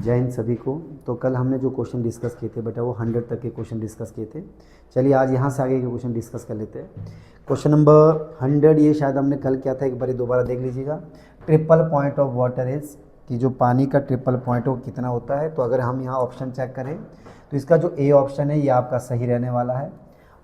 जय हिंद सभी को। तो कल हमने जो क्वेश्चन डिस्कस किए थे बेटा वो 100 तक के क्वेश्चन डिस्कस किए थे। चलिए आज यहाँ से आगे के क्वेश्चन डिस्कस कर लेते हैं। क्वेश्चन नंबर 100 ये शायद हमने कल किया था, एक बार दोबारा देख लीजिएगा। Triple point of water is, कि जो पानी का ट्रिपल पॉइंट वो कितना होता है। तो अगर हम यहाँ ऑप्शन चेक करें तो इसका जो ए ऑप्शन है ये आपका सही रहने वाला है।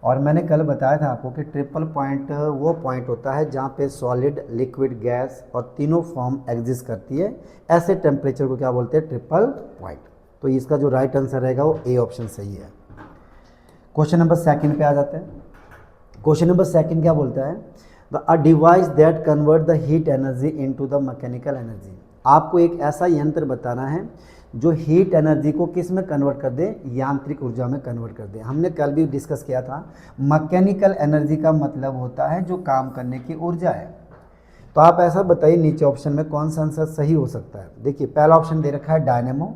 और मैंने कल बताया था आपको कि ट्रिपल पॉइंट वो पॉइंट होता है जहाँ पे सॉलिड, लिक्विड, गैस और तीनों फॉर्म एग्जिस्ट करती है। ऐसे टेम्परेचर को क्या बोलते हैं? Triple point. तो इसका जो राइट आंसर रहेगा वो ए ऑप्शन सही है। क्वेश्चन नंबर सेकंड पे आ जाते हैं। क्वेश्चन नंबर सेकंड क्या बोलता है? A device that convert the heat energy into the mechanical energy. आपको एक ऐसा यंत्र बताना है जो हीट एनर्जी को किस में कन्वर्ट कर दे? यांत्रिक ऊर्जा में कन्वर्ट कर दे। हमने कल भी डिस्कस किया था, मैकेनिकल एनर्जी का मतलब होता है जो काम करने की ऊर्जा है। तो आप ऐसा बताइए नीचे ऑप्शन में कौन सा आंसर सही हो सकता है। देखिए पहला ऑप्शन दे रखा है डायनेमो।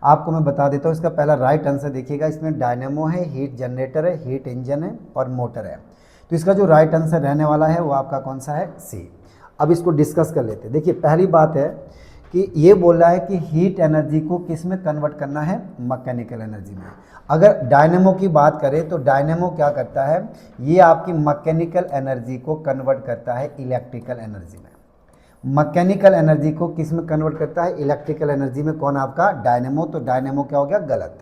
आपको मैं बता देता हूँ इसका पहला राइट आंसर देखिएगा। इसमें डायनेमो है, हीट जनरेटर है, हीट इंजन है और मोटर है। तो इसका जो राइट आंसर रहने वाला है वो आपका कौन सा है? सी। अब इसको डिस्कस कर लेते हैं। देखिए पहली बात है कि ये बोल रहा है कि हीट एनर्जी को किस में कन्वर्ट करना है? मैकेनिकल एनर्जी में। अगर डायनेमो की बात करें तो डायनेमो क्या करता है? ये आपकी मैकेनिकल एनर्जी को कन्वर्ट करता है इलेक्ट्रिकल एनर्जी में। मैकेनिकल एनर्जी को किस में कन्वर्ट करता है? इलेक्ट्रिकल एनर्जी में। कौन? आपका डायनेमो। तो डायनेमो क्या हो गया? गलत।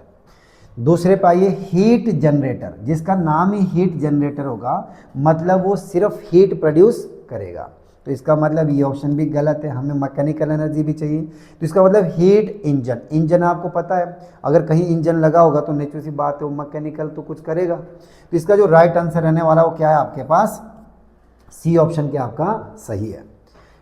दूसरे पाइए हीट जनरेटर, जिसका नाम ही हीट जनरेटर होगा, मतलब वो सिर्फ हीट प्रोड्यूस करेगा। तो इसका मतलब ये ऑप्शन भी गलत है, हमें मैकेनिकल एनर्जी भी चाहिए। तो इसका मतलब हीट इंजन। इंजन आपको पता है अगर कहीं इंजन लगा होगा तो नेचुरल सी बात है वो मैकेनिकल तो कुछ करेगा। तो इसका जो राइट आंसर रहने वाला वो क्या है आपके पास? सी ऑप्शन के आपका सही है।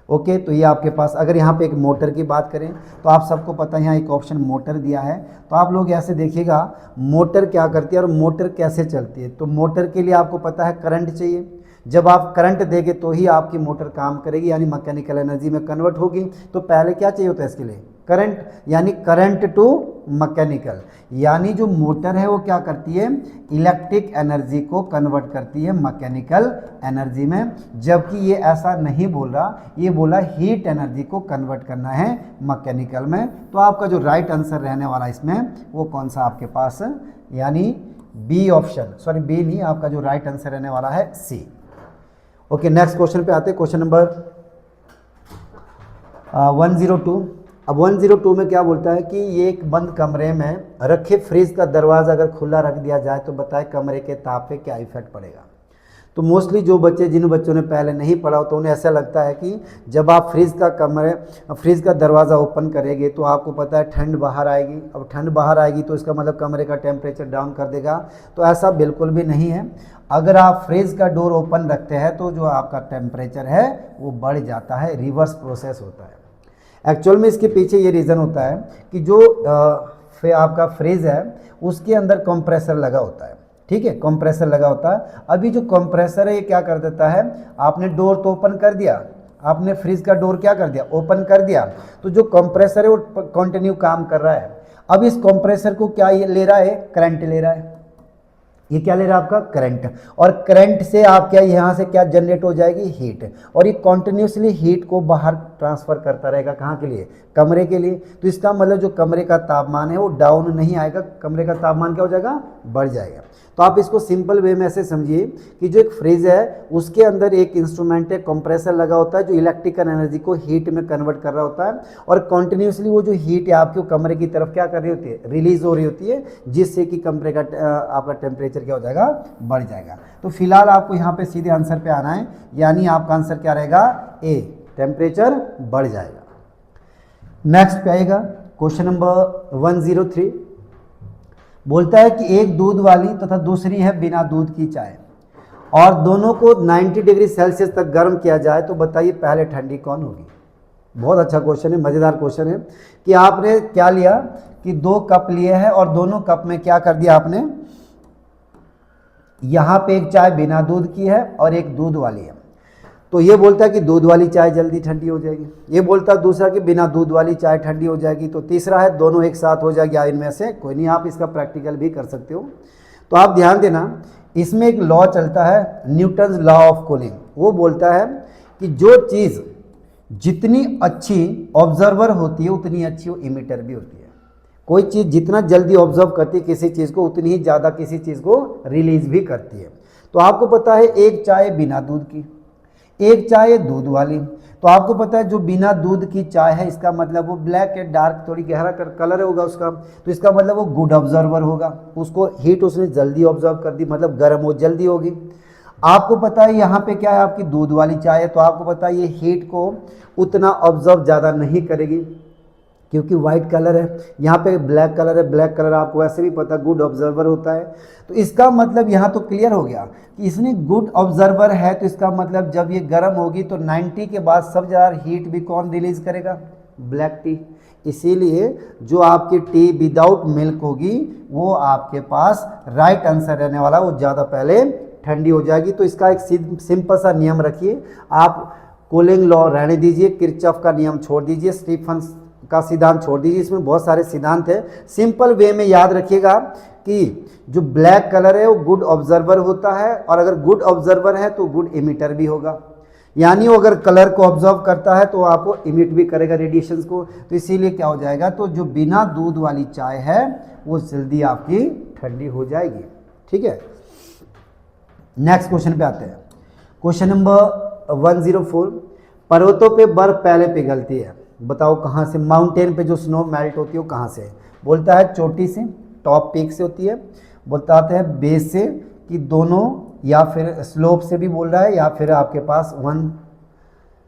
ओके, तो ये आपके पास। अगर यहाँ पे एक मोटर की बात करें तो आप सबको पता है यहाँ एक ऑप्शन मोटर दिया है। तो आप लोग ऐसे देखिएगा मोटर क्या करती है और मोटर कैसे चलती है। तो मोटर के लिए आपको पता है करंट चाहिए। जब आप करंट देंगे तो ही आपकी मोटर काम करेगी, यानी मैकेनिकल एनर्जी में कन्वर्ट होगी। तो पहले क्या चाहिए होता है इसके लिए? करंट, यानी करंट टू मैकेनिकल। यानी जो मोटर है वो क्या करती है? इलेक्ट्रिक एनर्जी को कन्वर्ट करती है मैकेनिकल एनर्जी में। जबकि ये ऐसा नहीं बोल रहा, ये बोला हीट एनर्जी को कन्वर्ट करना है मैकेनिकल में। तो आपका जो राइट आंसर रहने वाला इसमें वो कौन सा आपके पास? यानी बी ऑप्शन, सॉरी बी नहीं, आपका जो राइट आंसर रहने वाला है सी। ओके, नेक्स्ट क्वेश्चन पे आते हैं। Question number 102। अब 102 में क्या बोलता है कि ये एक बंद कमरे में रखे फ्रिज का दरवाज़ा अगर खुला रख दिया जाए तो बताए कमरे के ताप पे क्या इफेक्ट पड़ेगा। तो मोस्टली जो बच्चे, जिन बच्चों ने पहले नहीं पढ़ा हो तो उन्हें ऐसा लगता है कि जब आप फ्रिज का दरवाज़ा ओपन करेंगे तो आपको पता है ठंड बाहर आएगी। अब ठंड बाहर आएगी तो इसका मतलब कमरे का टेम्परेचर डाउन कर देगा। तो ऐसा बिल्कुल भी नहीं है। अगर आप फ्रिज का डोर ओपन रखते हैं तो जो आपका टेम्परेचर है वो बढ़ जाता है, रिवर्स प्रोसेस होता है। एक्चुअल में इसके पीछे ये रीज़न होता है कि जो आपका फ्रिज है उसके अंदर कंप्रेसर लगा होता है। ठीक है, कंप्रेसर लगा होता है। अभी जो कंप्रेसर है ये क्या कर देता है? आपने डोर तो ओपन कर दिया, आपने फ्रिज का डोर क्या कर दिया? ओपन कर दिया। तो जो कंप्रेसर है वो कंटिन्यू काम कर रहा है। अब इस कंप्रेसर को क्या ये ले रहा है? करंट ले रहा है। ये क्या ले रहा है? आपका करंट। और करंट से आप क्या यहाँ से क्या जनरेट हो जाएगी? हीट। और ये कॉन्टिन्यूसली हीट को बाहर ट्रांसफर करता रहेगा। कहाँ के लिए? कमरे के लिए। तो इसका मतलब जो कमरे का तापमान है वो डाउन नहीं आएगा, कमरे का तापमान क्या हो जाएगा? बढ़ जाएगा। तो आप इसको सिंपल वे में ऐसे समझिए कि जो एक फ्रिज है उसके अंदर एक इंस्ट्रूमेंट है, कंप्रेसर लगा होता है जो इलेक्ट्रिकल एनर्जी को हीट में कन्वर्ट कर रहा होता है। और कॉन्टिन्यूसली वो जो हीट है आपके कमरे की तरफ क्या कर रही होती है? रिलीज हो रही होती है, जिससे कि कमरे का आपका टेम्परेचर क्या हो जाएगा? बढ़ जाएगा। तो फिलहाल आपको यहाँ पे सीधे आंसर पे आना है, यानी आपका आंसर क्या रहेगा? ए, टेम्परेचर बढ़ जाएगा। नेक्स्ट पे आएगा क्वेश्चन नंबर 103। बोलता है कि एक दूध वाली तथा दूसरी है बिना दूध की चाय, और दोनों को 90 डिग्री सेल्सियस तक गर्म किया जाए तो बताइए पहले ठंडी कौन होगी। बहुत अच्छा क्वेश्चन है, मज़ेदार क्वेश्चन है कि आपने क्या लिया कि 2 कप लिए हैं और दोनों कप में क्या कर दिया आपने? यहाँ पे एक चाय बिना दूध की है और एक दूध वाली है। तो ये बोलता है कि दूध वाली चाय जल्दी ठंडी हो जाएगी। ये बोलता है दूसरा कि बिना दूध वाली चाय ठंडी हो जाएगी। तो तीसरा है दोनों एक साथ हो जाएगी, इनमें से कोई नहीं। आप इसका प्रैक्टिकल भी कर सकते हो। तो आप ध्यान देना, इसमें एक लॉ चलता है, न्यूटन्स लॉ ऑफ कूलिंग। वो बोलता है कि जो चीज़ जितनी अच्छी ऑब्जर्वर होती है उतनी अच्छी वो इमिटर भी होती है। कोई चीज़ जितना जल्दी ऑब्जर्व करती है किसी चीज़ को, उतनी ही ज़्यादा किसी चीज़ को रिलीज भी करती है। तो आपको पता है एक चाय बिना दूध की, एक चाय दूध वाली। तो आपको पता है जो बिना दूध की चाय है इसका मतलब वो ब्लैक है, डार्क थोड़ी गहरा कलर होगा उसका, तो इसका मतलब वो गुड ऑब्जर्वर होगा, उसको हीट उसने जल्दी ऑब्जर्व कर दी, मतलब गर्म हो जल्दी होगी। आपको पता है यहाँ पे क्या है, आपकी दूध वाली चाय है, तो आपको पता है ये हीट को उतना ऑब्जर्व ज़्यादा नहीं करेगी क्योंकि वाइट कलर है, यहाँ पे ब्लैक कलर है, ब्लैक कलर आपको वैसे भी पता गुड ऑब्जर्वर होता है। तो इसका मतलब यहाँ तो क्लियर हो गया कि इसने गुड ऑब्जर्वर है, तो इसका मतलब जब ये गर्म होगी तो 90 के बाद सबसे ज़्यादा हीट भी कौन रिलीज करेगा, ब्लैक टी। इसीलिए जो आपकी टी विदाउट मिल्क होगी वो आपके पास राइट आंसर रहने वाला, वो ज़्यादा पहले ठंडी हो जाएगी। तो इसका एक सिंपल सा नियम रखिए, आप कूलिंग लॉ रहने दीजिए, किरचॉफ का नियम छोड़ दीजिए, स्टीफन का सिद्धांत छोड़ दीजिए, इसमें बहुत सारे सिद्धांत है। सिंपल वे में याद रखिएगा कि जो ब्लैक कलर है वो गुड ऑब्जर्वर होता है, और अगर गुड ऑब्जर्वर है तो गुड इमिटर भी होगा, यानी वो अगर कलर को ऑब्जर्व करता है तो आपको इमिट भी करेगा रेडिएशंस को। तो इसीलिए क्या हो जाएगा, तो जो बिना दूध वाली चाय है वो जल्दी आपकी ठंडी हो जाएगी। ठीक है, नेक्स्ट क्वेश्चन पे आते हैं। क्वेश्चन नंबर 104, पर्वतों पे बर्फ पहले पिघलती है, बताओ कहाँ से। माउंटेन पे जो स्नो मेल्ट होती है वो कहाँ से, बोलता है चोटी से, टॉप पीक से होती है, बताते हैं बेस से, कि दोनों, या फिर स्लोप से भी बोल रहा है, या फिर आपके पास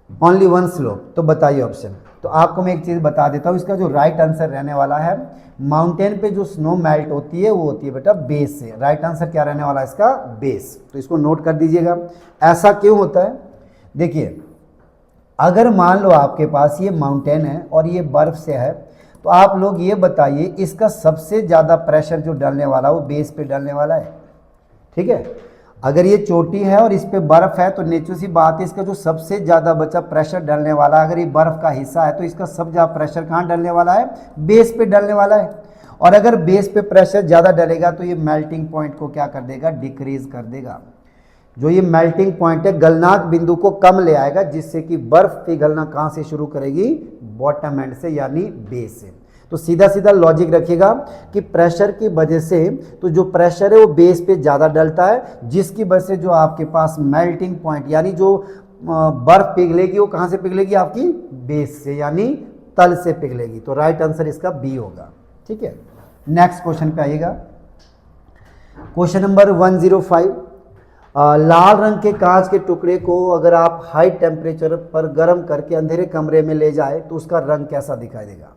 ओनली वन स्लोप। तो बताइए ऑप्शन। तो आपको मैं एक चीज़ बता देता हूँ, इसका जो राइट आंसर रहने वाला है, माउंटेन पे जो स्नो मेल्ट होती है वो होती है बेटा बेस से। राइट आंसर क्या रहने वाला है इसका, बेस। तो इसको नोट कर दीजिएगा। ऐसा क्यों होता है, देखिए अगर मान लो आपके पास ये माउंटेन है और ये बर्फ से है, तो आप लोग ये बताइए इसका सबसे ज़्यादा प्रेशर जो डलने वाला वो बेस पे डलने वाला है। ठीक है, अगर ये चोटी है और इस पे बर्फ है तो नेचुरल सी बात है इसका जो सबसे ज़्यादा बचा प्रेशर डलने वाला, अगर ये बर्फ का हिस्सा है तो इसका सबसे ज़्यादा प्रेशर कहाँ डलने वाला है, बेस पे डलने वाला है। और अगर बेस पे प्रेशर ज़्यादा डलेगा तो ये मेल्टिंग पॉइंट को क्या कर देगा, डिक्रीज कर देगा। जो ये मेल्टिंग पॉइंट है गलनांक बिंदु को कम ले आएगा, जिससे कि बर्फ पिघलना कहाँ से शुरू करेगी, बॉटम एंड से, यानी बेस से। तो सीधा सीधा लॉजिक रखिएगा कि प्रेशर की वजह से, तो जो प्रेशर है वो बेस पे ज़्यादा डलता है, जिसकी वजह से जो आपके पास मेल्टिंग पॉइंट यानी जो बर्फ पिघलेगी वो कहाँ से पिघलेगी, आपकी बेस से, यानी तल से पिघलेगी। तो राइट आंसर इसका बी होगा। ठीक है, नेक्स्ट क्वेश्चन पे आइएगा। क्वेश्चन नंबर 105, लाल रंग के कांच के टुकड़े को अगर आप हाई टेम्परेचर पर गर्म करके अंधेरे कमरे में ले जाए तो उसका रंग कैसा दिखाई देगा।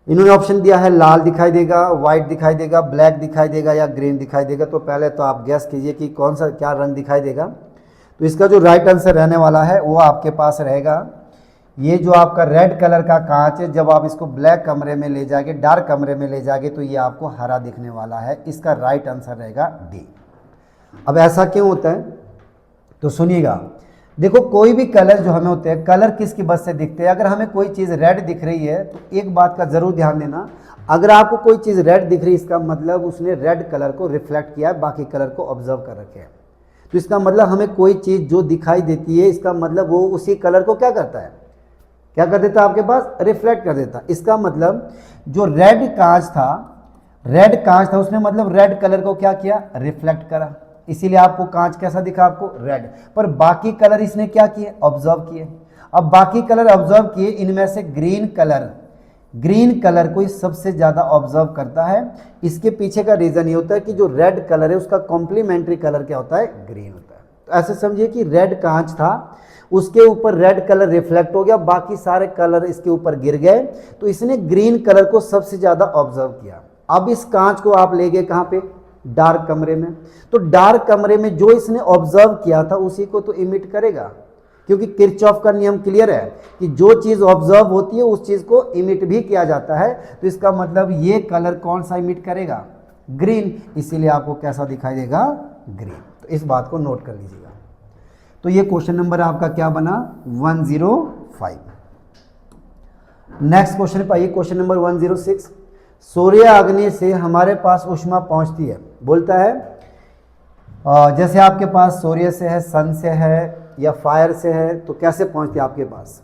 इन्होंने ऑप्शन दिया है लाल दिखाई देगा, व्हाइट दिखाई देगा, ब्लैक दिखाई देगा, या ग्रीन दिखाई देगा। तो पहले तो आप गैस कीजिए कि कौन सा क्या रंग दिखाई देगा। तो इसका जो राइट आंसर रहने वाला है वो आपके पास रहेगा, ये जो आपका रेड कलर का कांच है, जब आप इसको ब्लैक कमरे में ले जाएंगे, डार्क कमरे में ले जाएंगे, तो ये आपको हरा दिखने वाला है। इसका राइट आंसर रहेगा डी। अब ऐसा क्यों होता है, तो सुनिएगा। देखो कोई भी कलर जो हमें होते हैं, कलर किसकी वजह से दिखते हैं। अगर हमें कोई चीज़ रेड दिख रही है तो एक बात का ज़रूर ध्यान देना, अगर आपको कोई चीज़ रेड दिख रही है इसका मतलब उसने रेड कलर को रिफ्लेक्ट किया है, बाकी कलर को ऑब्जर्व कर रखे हैं। तो इसका मतलब हमें कोई चीज़ जो दिखाई देती है, इसका मतलब वो उसी कलर को क्या करता है, क्या कर देता है, आपके पास रिफ्लेक्ट कर देता। इसका मतलब जो रेड कांच था उसने मतलब रेड कलर को क्या किया, रिफ्लेक्ट करा, इसीलिए आपको कांच कैसा दिखा, आपको रेड। पर बाकी कलर इसने क्या किए, ऑब्जर्व किए। अब बाकी कलर ऑब्जर्व किए, इनमें से ग्रीन कलर को सबसे ज़्यादा ऑब्जर्व करता है। इसके पीछे का रीज़न ये होता है कि जो रेड कलर है उसका कॉम्प्लीमेंट्री कलर क्या होता है, ग्रीन होता है। तो ऐसे समझिए कि रेड कांच था, उसके ऊपर रेड कलर रिफ्लेक्ट हो गया, बाकी सारे कलर इसके ऊपर गिर गए, तो इसने ग्रीन कलर को सबसे ज़्यादा ऑब्जर्व किया। अब इस कांच को आप ले गए कहाँ पे, डार्क कमरे में। तो डार्क कमरे में जो इसने ऑब्जर्व किया था उसी को तो इमिट करेगा, क्योंकि किरचॉफ का नियम क्लियर है कि जो चीज़ ऑब्जर्व होती है उस चीज़ को इमिट भी किया जाता है। तो इसका मतलब ये कलर कौन सा इमिट करेगा, ग्रीन, इसीलिए आपको कैसा दिखाई देगा, ग्रीन। तो इस बात को नोट कर लीजिएगा। तो ये क्वेश्चन नंबर आपका क्या बना, 105। नेक्स्ट क्वेश्चन पे आइए, क्वेश्चन नंबर 106, सूर्य अग्नि से हमारे पास ऊष्मा पहुंचती है। बोलता है जैसे आपके पास सूर्य से है, सन से है, या फायर से है, तो कैसे पहुंचती है आपके पास।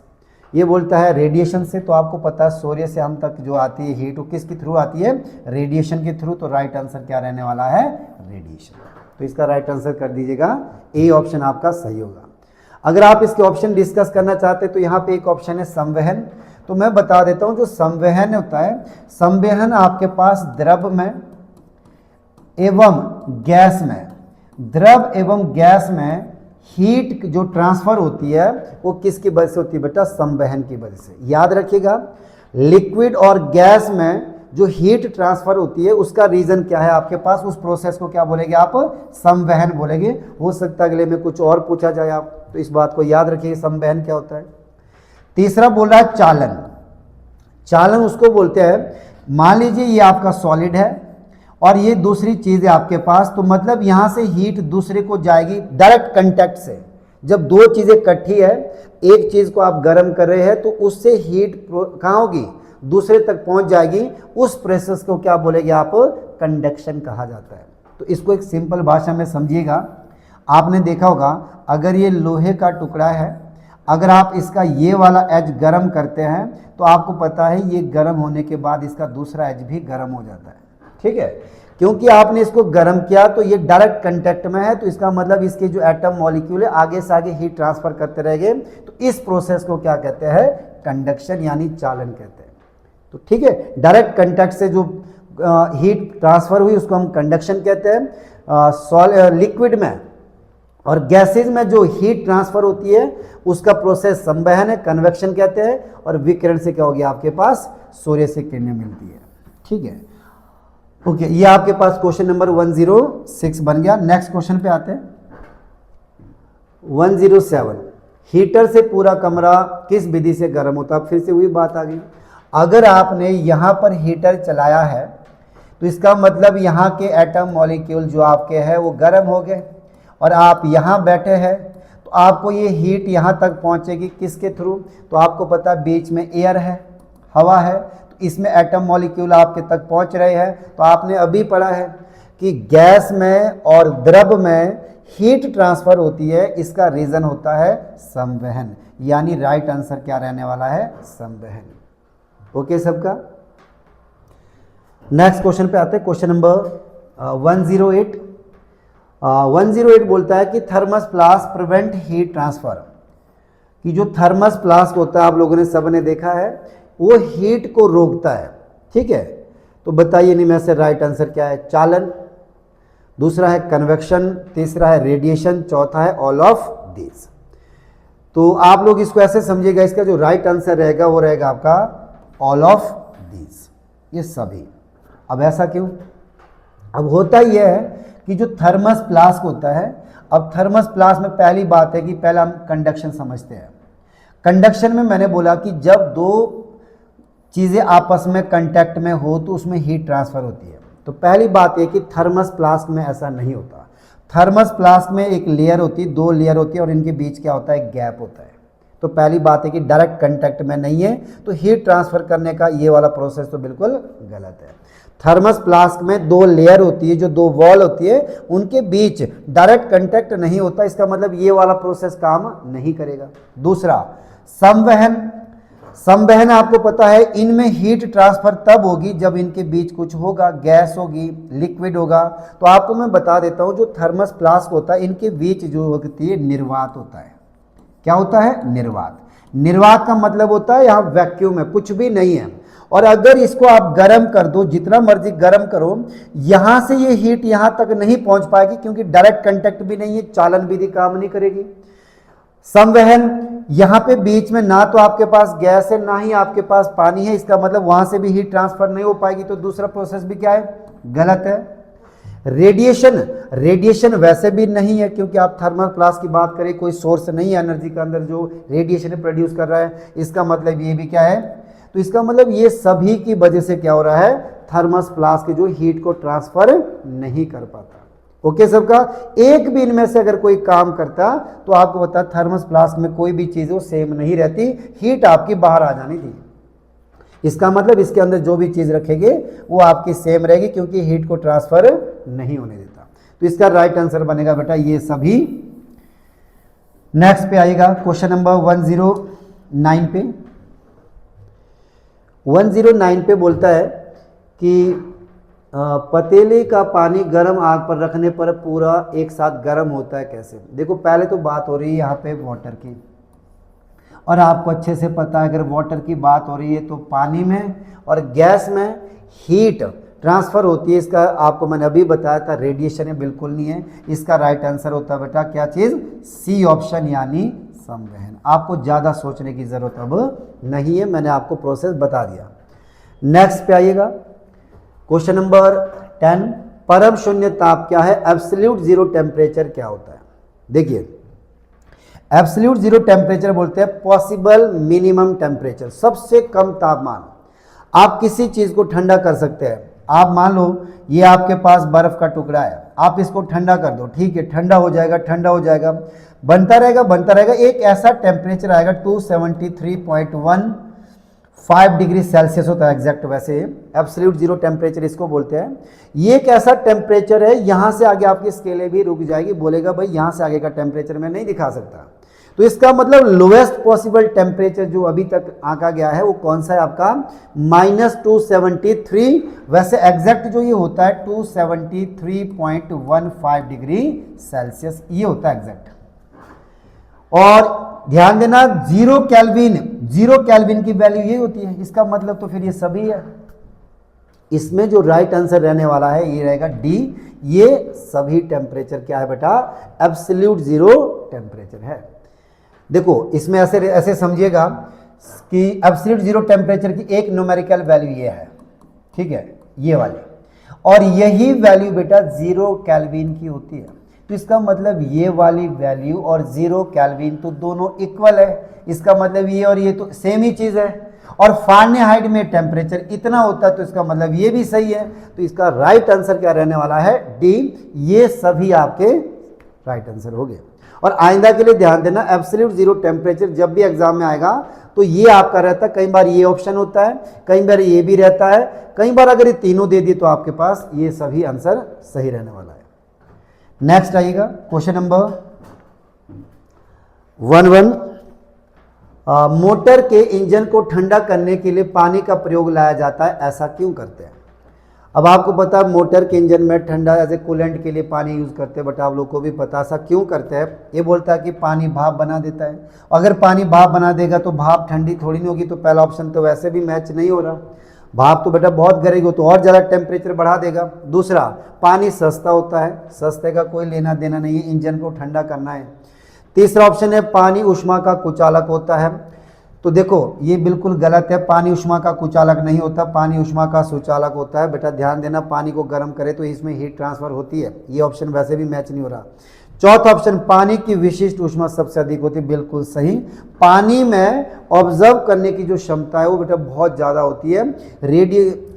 ये बोलता है रेडिएशन से, तो आपको पता है सूर्य से हम तक जो आती है हीट वो किसके थ्रू आती है, रेडिएशन के थ्रू। तो राइट आंसर क्या रहने वाला है, रेडिएशन। तो इसका राइट आंसर कर दीजिएगा ए ऑप्शन आपका सही होगा। अगर आप इसके ऑप्शन डिस्कस करना चाहते हैं तो यहाँ पे एक ऑप्शन है संवहन। तो मैं बता देता हूँ, जो संवहन होता है, संवहन आपके पास द्रव में एवं गैस में, द्रव एवं गैस में हीट जो ट्रांसफर होती है वो किसकी वजह से होती है बेटा, संवहन की वजह से। याद रखिएगा, लिक्विड और गैस में जो हीट ट्रांसफर होती है उसका रीजन क्या है आपके पास, उस प्रोसेस को क्या बोलेंगे आप, संवहन बोलेंगे। हो सकता है अगले में कुछ और पूछा जाए आप, तो इस बात को याद रखिए संवहन क्या होता है। तीसरा बोल रहा है चालन। चालन उसको बोलते हैं, मान लीजिए ये आपका सॉलिड है और ये दूसरी चीज है आपके पास, तो मतलब यहां से हीट दूसरे को जाएगी डायरेक्ट कांटेक्ट से। जब दो चीजें इकट्ठी है, एक चीज को आप गर्म कर रहे हैं तो उससे हीट कहाँ होगी, दूसरे तक पहुंच जाएगी। उस प्रोसेस को क्या बोलेंगे आप, कंडक्शन कहा जाता है। तो इसको एक सिंपल भाषा में समझिएगा। आपने देखा होगा, अगर ये लोहे का टुकड़ा है, अगर आप इसका ये वाला एज गर्म करते हैं तो आपको पता है ये गर्म होने के बाद इसका दूसरा एज भी गर्म हो जाता है, ठीक है। क्योंकि आपने इसको गर्म किया तो ये डायरेक्ट कांटेक्ट में है, तो इसका मतलब इसके जो एटम मॉलिक्यूल है आगे से आगे हीट ट्रांसफर करते रहेंगे। तो इस प्रोसेस को क्या कहते हैं, कंडक्शन यानी चालन कहते हैं। तो ठीक है, डायरेक्ट कांटेक्ट से जो हीट ट्रांसफर हुई उसको हम कंडक्शन कहते हैं। लिक्विड में और गैसेज में जो हीट ट्रांसफर होती है उसका प्रोसेस संवहन है, कन्वेक्शन कहते हैं। और विकिरण से क्या हो गया आपके पास, सूर्य से किरणें मिलती है, ठीक है। ओके, ये आपके पास क्वेश्चन नंबर 106 बन गया। नेक्स्ट क्वेश्चन पे आते हैं 107। हीटर से पूरा कमरा किस विधि से गर्म होता है। फिर से वही बात आ गई, अगर आपने यहाँ पर हीटर चलाया है तो इसका मतलब यहाँ के एटम मॉलिक्यूल जो आपके हैं वो गर्म हो गए, और आप यहाँ बैठे हैं तो आपको ये हीट यहाँ तक पहुँचेगी किसके थ्रू, तो आपको पता है बीच में एयर है, हवा है, तो इसमें एटम मॉलिक्यूल आपके तक पहुँच रहे हैं। तो आपने अभी पढ़ा है कि गैस में और द्रव में हीट ट्रांसफर होती है, इसका रीज़न होता है संवहन। यानी राइट आंसर क्या रहने वाला है, संवहन। ओके सबका। नेक्स्ट क्वेश्चन पे आते हैं, क्वेश्चन नंबर 108। 108 बोलता है कि thermos flask prevent heat transfer. कि जो थर्मस फ्लास्क होता है आप लोगों ने सब ने देखा है, वो हीट को रोकता है, ठीक है। तो बताइए इनमें से राइट आंसर क्या है, चालन, दूसरा है कन्वेक्शन, तीसरा है रेडिएशन, चौथा है ऑल ऑफ दिस। तो आप लोग इसको ऐसे समझिएगा, इसका जो राइट आंसर रहेगा वो रहेगा आपका ऑल ऑफ दिस, ये सभी। अब ऐसा क्यों, अब होता ही है कि जो थर्मस फ्लास्क होता है, अब थर्मस फ्लास्क में पहली बात है कि पहले हम कंडक्शन समझते हैं। कंडक्शन में मैंने बोला कि जब दो चीज़ें आपस में कांटेक्ट में हो तो उसमें हीट ट्रांसफ़र होती है। तो पहली बात है कि थर्मस फ्लास्क में ऐसा नहीं होता। थर्मस फ्लास्क में एक लेयर होती है, दो लेयर होती है और इनके बीच क्या होता है, गैप होता है। तो पहली बात है कि डायरेक्ट कांटेक्ट में नहीं है, तो हीट ट्रांसफ़र करने का ये वाला प्रोसेस तो बिल्कुल गलत है। थर्मस फ्लास्क में दो लेयर होती है, जो दो वॉल होती है, उनके बीच डायरेक्ट कांटेक्ट नहीं होता, इसका मतलब ये वाला प्रोसेस काम नहीं करेगा। दूसरा संवहन, संवहन आपको पता है इनमें हीट ट्रांसफर तब होगी जब इनके बीच कुछ होगा, गैस होगी, लिक्विड होगा। तो आपको मैं बता देता हूँ, जो थर्मस फ्लास्क होता है इनके बीच जो होती है निर्वात होता है। क्या होता है, निर्वात। निर्वात का मतलब होता है यहाँ वैक्यूम है, कुछ भी नहीं है। और अगर इसको आप गर्म कर दो, जितना मर्जी गर्म करो, यहाँ से ये हीट यहाँ तक नहीं पहुँच पाएगी, क्योंकि डायरेक्ट कांटेक्ट भी नहीं है, चालन विधि काम नहीं करेगी। संवहन, यहाँ पे बीच में ना तो आपके पास गैस है ना ही आपके पास पानी है, इसका मतलब वहाँ से भी हीट ट्रांसफर नहीं हो पाएगी, तो दूसरा प्रोसेस भी क्या है, गलत है। रेडिएशन, रेडिएशन वैसे भी नहीं है, क्योंकि आप थर्मल फ्लास्क की बात करें, कोई सोर्स नहीं है एनर्जी का अंदर जो रेडिएशन प्रोड्यूस कर रहा है, इसका मतलब ये भी क्या है, तो इसका मतलब ये सभी की वजह से क्या हो रहा है, थर्मस फ्लास्क जो हीट को ट्रांसफर नहीं कर पाता। ओके सबका। एक भी इनमें से अगर कोई काम करता तो आपको पता थर्मस फ्लास्क में कोई भी चीज़ वो सेम नहीं रहती, हीट आपकी बाहर आ जानी थी। इसका मतलब इसके अंदर जो भी चीज़ रखेंगे वो आपकी सेम रहेगी, क्योंकि हीट को ट्रांसफर नहीं होने देता। तो इसका राइट आंसर बनेगा बेटा ये सभी। नेक्स्ट पे आएगा क्वेश्चन नंबर 109 पे। 109 पे बोलता है कि पतीले का पानी गर्म आग पर रखने पर पूरा एक साथ गर्म होता है कैसे। देखो पहले तो बात हो रही है यहाँ पे वाटर की, और आपको अच्छे से पता है अगर वाटर की बात हो रही है तो पानी में और गैस में हीट ट्रांसफ़र होती है। इसका आपको मैंने अभी बताया था, रेडिएशन है, बिल्कुल नहीं है। इसका राइट आंसर होता है बेटा क्या चीज़, सी ऑप्शन यानी संवहन। आपको ज़्यादा सोचने की ज़रूरत अब नहीं है, मैंने आपको प्रोसेस बता दिया। नेक्स्ट पे आइएगा, क्वेश्चन नंबर 10, परम शून्य ताप क्या है, एब्सोल्यूट जीरो टेम्परेचर क्या होता है। देखिए एब्सोल्यूट जीरो टेम्परेचर बोलते हैं पॉसिबल मिनिमम टेम्परेचर, सबसे कम तापमान। आप किसी चीज़ को ठंडा कर सकते हैं। आप मान लो ये आपके पास बर्फ़ का टुकड़ा है, आप इसको ठंडा कर दो, ठीक है, ठंडा हो जाएगा, ठंडा हो जाएगा, बनता रहेगा बनता रहेगा, एक ऐसा टेम्परेचर आएगा 273.15 डिग्री सेल्सियस होता है एग्जैक्ट। वैसे एब्सोल्यूट जीरो टेम्परेचर इसको बोलते हैं। ये एक ऐसा टेम्परेचर है, यहाँ से आगे आपकी स्केलें भी रुक जाएगी, बोलेगा भाई यहाँ से आगे का टेम्परेचर मैं नहीं दिखा सकता। तो इसका मतलब लोएस्ट पॉसिबल टेम्परेचर जो अभी तक आंका गया है वो कौन सा है आपका, -273। वैसे एग्जैक्ट जो ये होता है 273.15 डिग्री सेल्सियस, ये होता है एग्जैक्ट। और ध्यान देना जीरो केल्विन की वैल्यू ये होती है, इसका मतलब तो फिर ये सभी है। इसमें जो राइट आंसर रहने वाला है ये रहेगा डी, ये सभी टेम्परेचर क्या है बेटा, एब्सोल्यूट जीरो टेम्परेचर है। देखो इसमें ऐसे समझिएगा कि एब्सोल्यूट जीरो टेम्परेचर की एक न्यूमेरिकल वैल्यू ये है, ठीक है, ये वाली, और यही वैल्यू बेटा जीरो केल्विन की होती है। तो इसका मतलब ये वाली वैल्यू और जीरो केल्विन तो दोनों इक्वल है, इसका मतलब ये और ये तो सेम ही चीज़ है। और फारेनहाइट में टेम्परेचर इतना होता है, तो इसका मतलब ये भी सही है। तो इसका राइट आंसर क्या रहने वाला है, डी, ये सभी आपके राइट आंसर हो गए। और आइंदा के लिए ध्यान देना, एब्सोल्यूट जीरो टेम्परेचर जब भी एग्जाम में आएगा तो ये आपका रहता है, कई बार ये ऑप्शन होता है, कई बार ये भी रहता है, कई बार अगर ये तीनों दे दी तो आपके पास ये सभी आंसर सही रहने वाला है। नेक्स्ट आइएगा क्वेश्चन नंबर 11, मोटर के इंजन को ठंडा करने के लिए पानी का प्रयोग लाया जाता है, ऐसा क्यों करते हैं। अब आपको पता है मोटर के इंजन में ठंडा एज ए कूलेंट के लिए पानी यूज़ करते हैं, बट आप लोग को भी पता ऐसा क्यों करते हैं। ये बोलता है कि पानी भाप बना देता है, अगर पानी भाप बना देगा तो भाप ठंडी थोड़ी नहीं होगी, तो पहला ऑप्शन तो वैसे भी मैच नहीं हो रहा। भाप तो बेटा बहुत गरेगी, तो और ज़्यादा टेम्परेचर बढ़ा देगा। दूसरा, पानी सस्ता होता है, सस्ते का कोई लेना देना नहीं है, इंजन को ठंडा करना है। तीसरा ऑप्शन है पानी ऊष्मा का कुचालक होता है, तो देखो ये बिल्कुल गलत है, पानी ऊष्मा का कुचालक नहीं होता, पानी ऊष्मा का सुचालक होता है। बेटा ध्यान देना, पानी को गर्म करे तो इसमें हीट ट्रांसफर होती है, ये ऑप्शन वैसे भी मैच नहीं हो रहा। चौथा ऑप्शन, पानी की विशिष्ट ऊष्मा सबसे अधिक होती है, बिल्कुल सही। पानी में ऑब्जर्व करने की जो क्षमता है वो बेटा बहुत ज़्यादा होती है,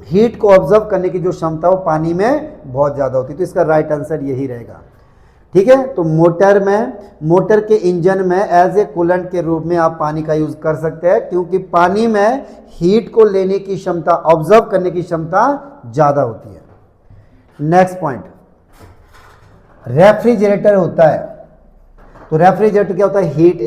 हीट को ऑब्जर्व करने की जो क्षमता वो पानी में बहुत ज़्यादा होती है, तो इसका राइट आंसर यही रहेगा, ठीक है। तो मोटर के इंजन में एज ए कूलेंट के रूप में आप पानी का यूज कर सकते हैं, क्योंकि पानी में हीट को लेने की क्षमता, ऑब्जर्व करने की क्षमता ज्यादा होती है। नेक्स्ट पॉइंट, रेफ्रिजरेटर होता है, तो रेफ्रिजरेटर क्या होता है, हीट